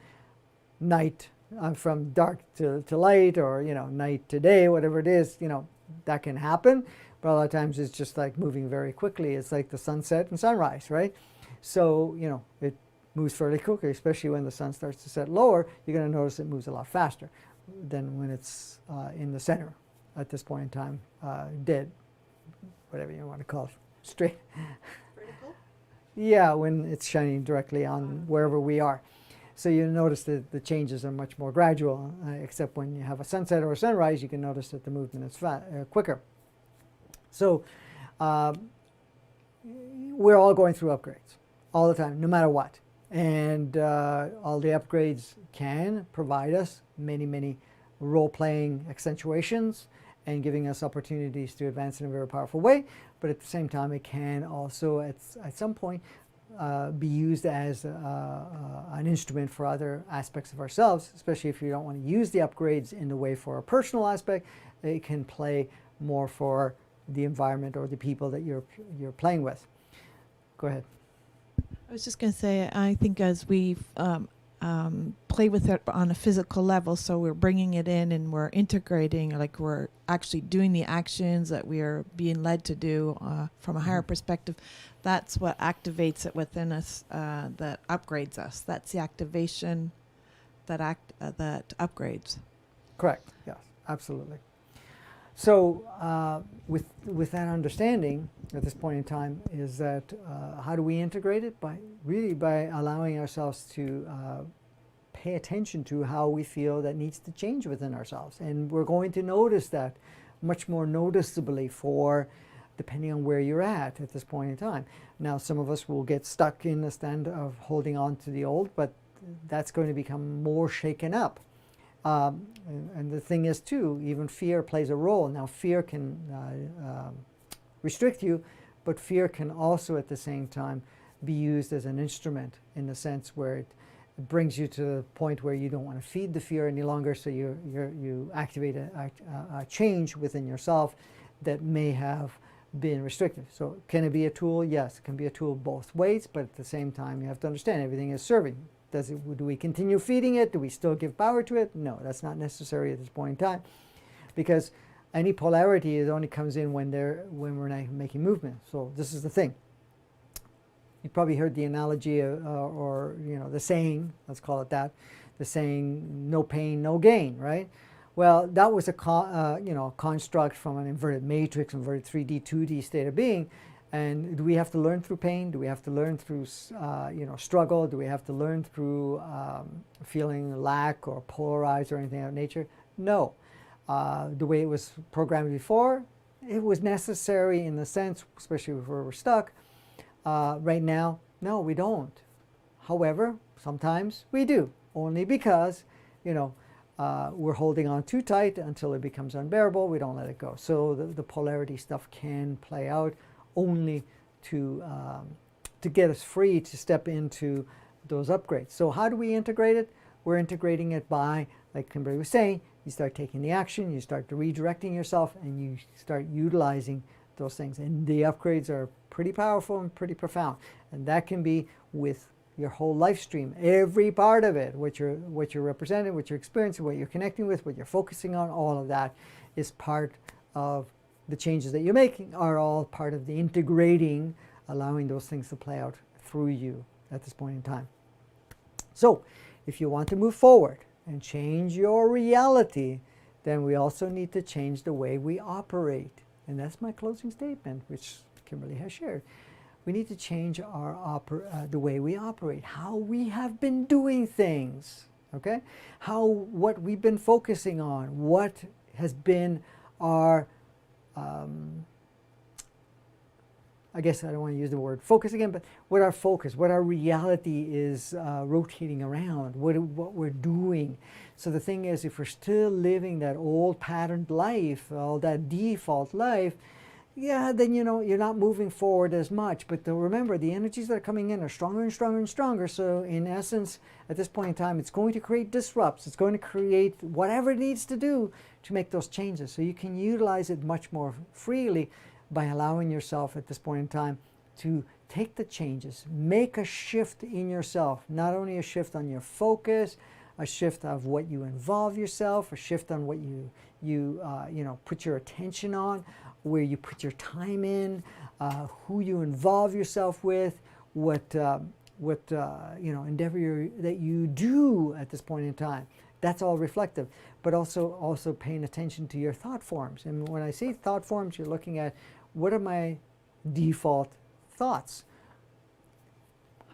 from dark to light, or, night to day, whatever it is, that can happen. But a lot of times it's just like moving very quickly. It's like the sunset and sunrise, right? So, it moves fairly quickly, especially when the sun starts to set lower. You're going to notice it moves a lot faster than when it's in the center at this point in time, dead, whatever you want to call it, straight. Vertical? Yeah, when it's shining directly on wherever we are. So you notice that the changes are much more gradual, except when you have a sunset or a sunrise, you can notice that the movement is quicker. So we're all going through upgrades all the time, no matter what. And all the upgrades can provide us many role-playing accentuations and giving us opportunities to advance in a very powerful way. But at the same time, it can also, at some point, be used as an instrument for other aspects of ourselves, especially if you don't want to use the upgrades in the way for a personal aspect. It can play more for the environment or the people that you're playing with. Go ahead. I was just going to say, I think as we play with it on a physical level, so we're bringing it in and we're integrating, like we're actually doing the actions that we are being led to do from a higher perspective, that's what activates it within us, that upgrades us. That's the activation that upgrades. Correct. Yes, absolutely. So with that understanding at this point in time, is that how do we integrate it? By allowing ourselves to pay attention to how we feel that needs to change within ourselves. And we're going to notice that much more noticeably depending on where you're at this point in time. Now, some of us will get stuck in the stand of holding on to the old, but that's going to become more shaken up. And the thing is, too, even fear plays a role. Now, fear can restrict you, but fear can also, at the same time, be used as an instrument in the sense where it brings you to the point where you don't want to feed the fear any longer, so you activate a change within yourself that may have been restrictive. So can it be a tool? Yes, it can be a tool both ways, but at the same time, you have to understand everything is serving. Do we continue feeding it? Do we still give power to it? No, that's not necessary at this point in time, because any polarity only comes in when we're not making movement. So this is the thing. You probably heard the analogy or the saying, let's call it that, the saying, no pain, no gain, right? Well, that was a construct from an inverted matrix, inverted 3D, 2D state of being. And do we have to learn through pain? Do we have to learn through struggle? Do we have to learn through feeling lack or polarized or anything of that nature? No. The way it was programmed before, it was necessary in the sense, especially if we're stuck. Right now, no, we don't. However, sometimes we do, only because we're holding on too tight until it becomes unbearable. We don't let it go. So the polarity stuff can play out only to get us free to step into those upgrades. So how do we integrate it? We're integrating it by, like Kimberly was saying, you start taking the action, you start redirecting yourself, and you start utilizing those things. And the upgrades are pretty powerful and pretty profound. And that can be with your whole life stream, every part of it, what you're representing, what you're experiencing, what you're connecting with, what you're focusing on, all of that is part of the changes that you're making, are all part of the integrating, allowing those things to play out through you at this point in time. So if you want to move forward and change your reality, then we also need to change the way we operate. And that's my closing statement, which Kimberly has shared. We need to change the way we operate, how we have been doing things, okay? What we've been focusing on, what has been our I guess I don't want to use the word focus again, but what our focus, what our reality is rotating around, what we're doing. So the thing is, if we're still living that old patterned life, all that default life, yeah, then you're not moving forward as much. But remember, the energies that are coming in are stronger and stronger and stronger. So in essence, at this point in time, it's going to create disrupts. It's going to create whatever it needs to do to make those changes. So you can utilize it much more freely by allowing yourself at this point in time to take the changes, make a shift in yourself, not only a shift on your focus, a shift of what you involve yourself, a shift on what you put your attention on, where you put your time in, who you involve yourself with, what endeavor that you do at this point in time. That's all reflective, but also paying attention to your thought forms. And when I say thought forms, you're looking at what are my default thoughts.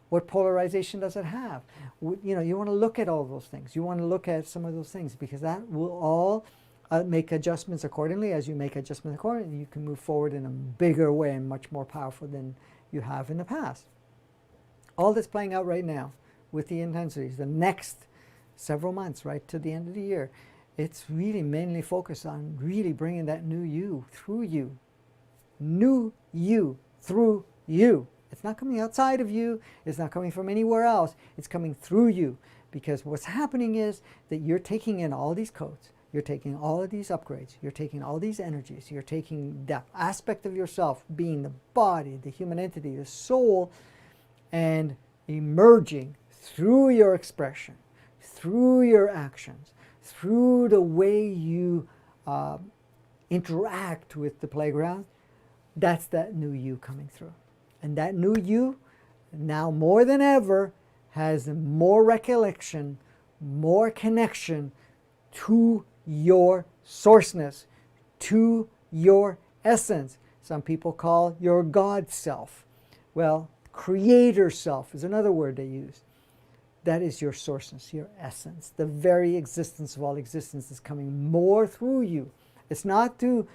What polarization does it have? You want to look at all those things. You want to look at some of those things, because that will all make adjustments accordingly. As you make adjustments accordingly, you can move forward in a bigger way and much more powerful than you have in the past. All that's playing out right now with the intensities, the next several months, right to the end of the year, it's really mainly focused on really bringing that new you through you. New you through you. It's not coming outside of you. It's not coming from anywhere else. It's coming through you. Because what's happening is that you're taking in all these codes. You're taking all of these upgrades. You're taking all these energies. You're taking that aspect of yourself, being the body, the human entity, the soul, and emerging through your expression, through your actions, through the way you interact with the playground. That's that new you coming through. And that new you, now more than ever, has more recollection, more connection to your sourceness, to your essence. Some people call your God self. Well, creator self is another word they use. That is your sourceness, your essence. The very existence of all existence is coming more through you. It's not to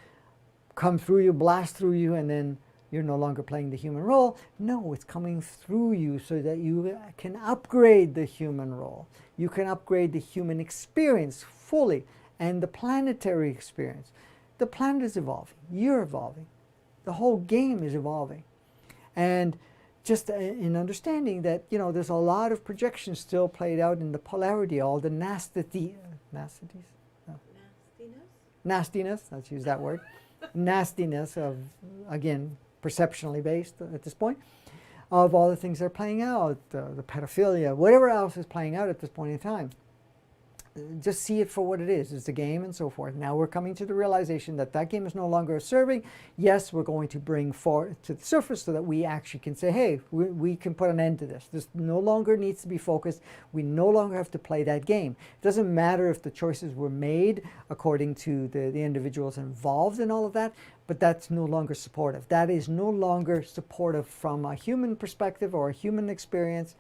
come through you, blast through you, and then you're no longer playing the human role. No, it's coming through you so that you can upgrade the human role. You can upgrade the human experience fully, and the planetary experience. The planet is evolving. You're evolving. The whole game is evolving. And just in understanding that, there's a lot of projections still played out in the polarity, all the nastiness, let's use that word, nastiness of, again, perceptionally based at this point, of all the things that are playing out, the pedophilia, whatever else is playing out at this point in time. Just see it for what it is. It's a game and so forth. Now we're coming to the realization that that game is no longer serving. Yes, we're going to bring forth to the surface so that we actually can say, hey, we can put an end to this. This no longer needs to be focused. We no longer have to play that game. It doesn't matter if the choices were made according to the individuals involved in all of that, but that's no longer supportive. That is no longer supportive from a human perspective or a human experience.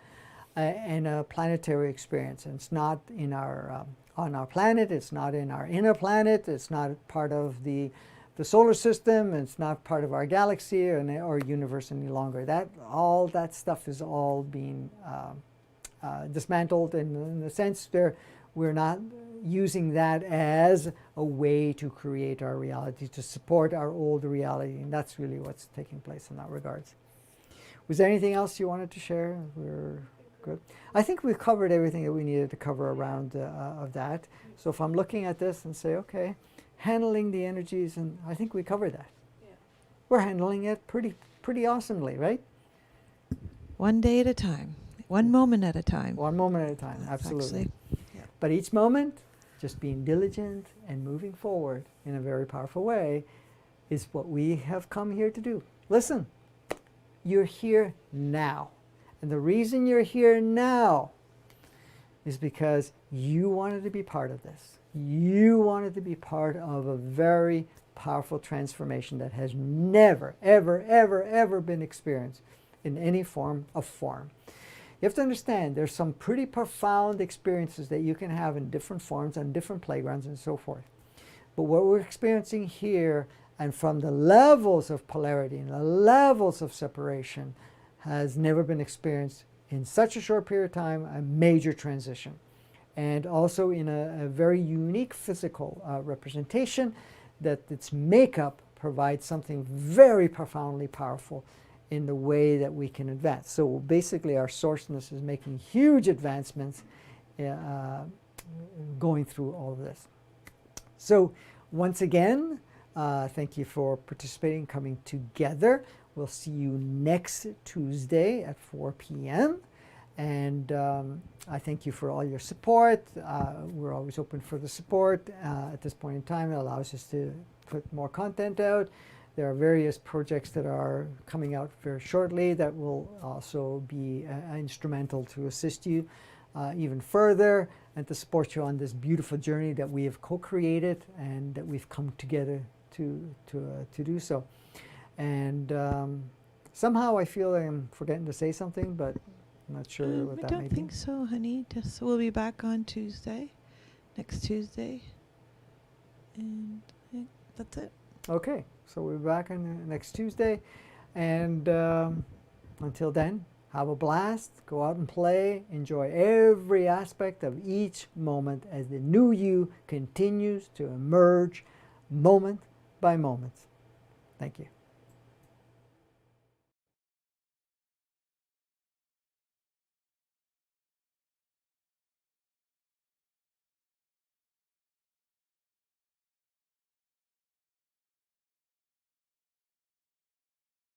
And a planetary experience. And it's not in our on our planet. It's not in our inner planet. It's not part of the solar system. It's not part of our galaxy or universe any longer. All that stuff is all being dismantled. And in the sense, we're not using that as a way to create our reality, to support our old reality. And that's really what's taking place in that regards. Was there anything else you wanted to share? Good. I think we've covered everything that we needed to cover around of that. So if I'm looking at this and say, okay, handling the energies, and I think we covered that. Yeah. We're handling it pretty awesomely, right? One day at a time. One moment at a time. One moment at a time, absolutely. Actually, yeah. But each moment, just being diligent and moving forward in a very powerful way is what we have come here to do. Listen, you're here now. And the reason you're here now is because you wanted to be part of this. You wanted to be part of a very powerful transformation that has never, ever, ever, ever been experienced in any form of form. You have to understand there's some pretty profound experiences that you can have in different forms on different playgrounds and so forth. But what we're experiencing here and from the levels of polarity and the levels of separation has never been experienced in such a short period of time, a major transition. And also in a very unique physical representation, that its makeup provides something very profoundly powerful in the way that we can advance. So basically our sourceness is making huge advancements going through all of this. So once again, thank you for participating, coming together. We'll see you next Tuesday at 4 p.m. And I thank you for all your support. We're always open for the support. At this point in time, it allows us to put more content out. There are various projects that are coming out very shortly that will also be instrumental to assist you even further and to support you on this beautiful journey that we have co-created and that we've come together to do so. And somehow I feel I'm forgetting to say something, but I'm not sure what that may be. I don't think so, honey. Just we'll be back on Tuesday, next Tuesday, and I think that's it. Okay, so we'll be back on next Tuesday, and until then, have a blast, go out and play, enjoy every aspect of each moment as the new you continues to emerge moment by moment. Thank you.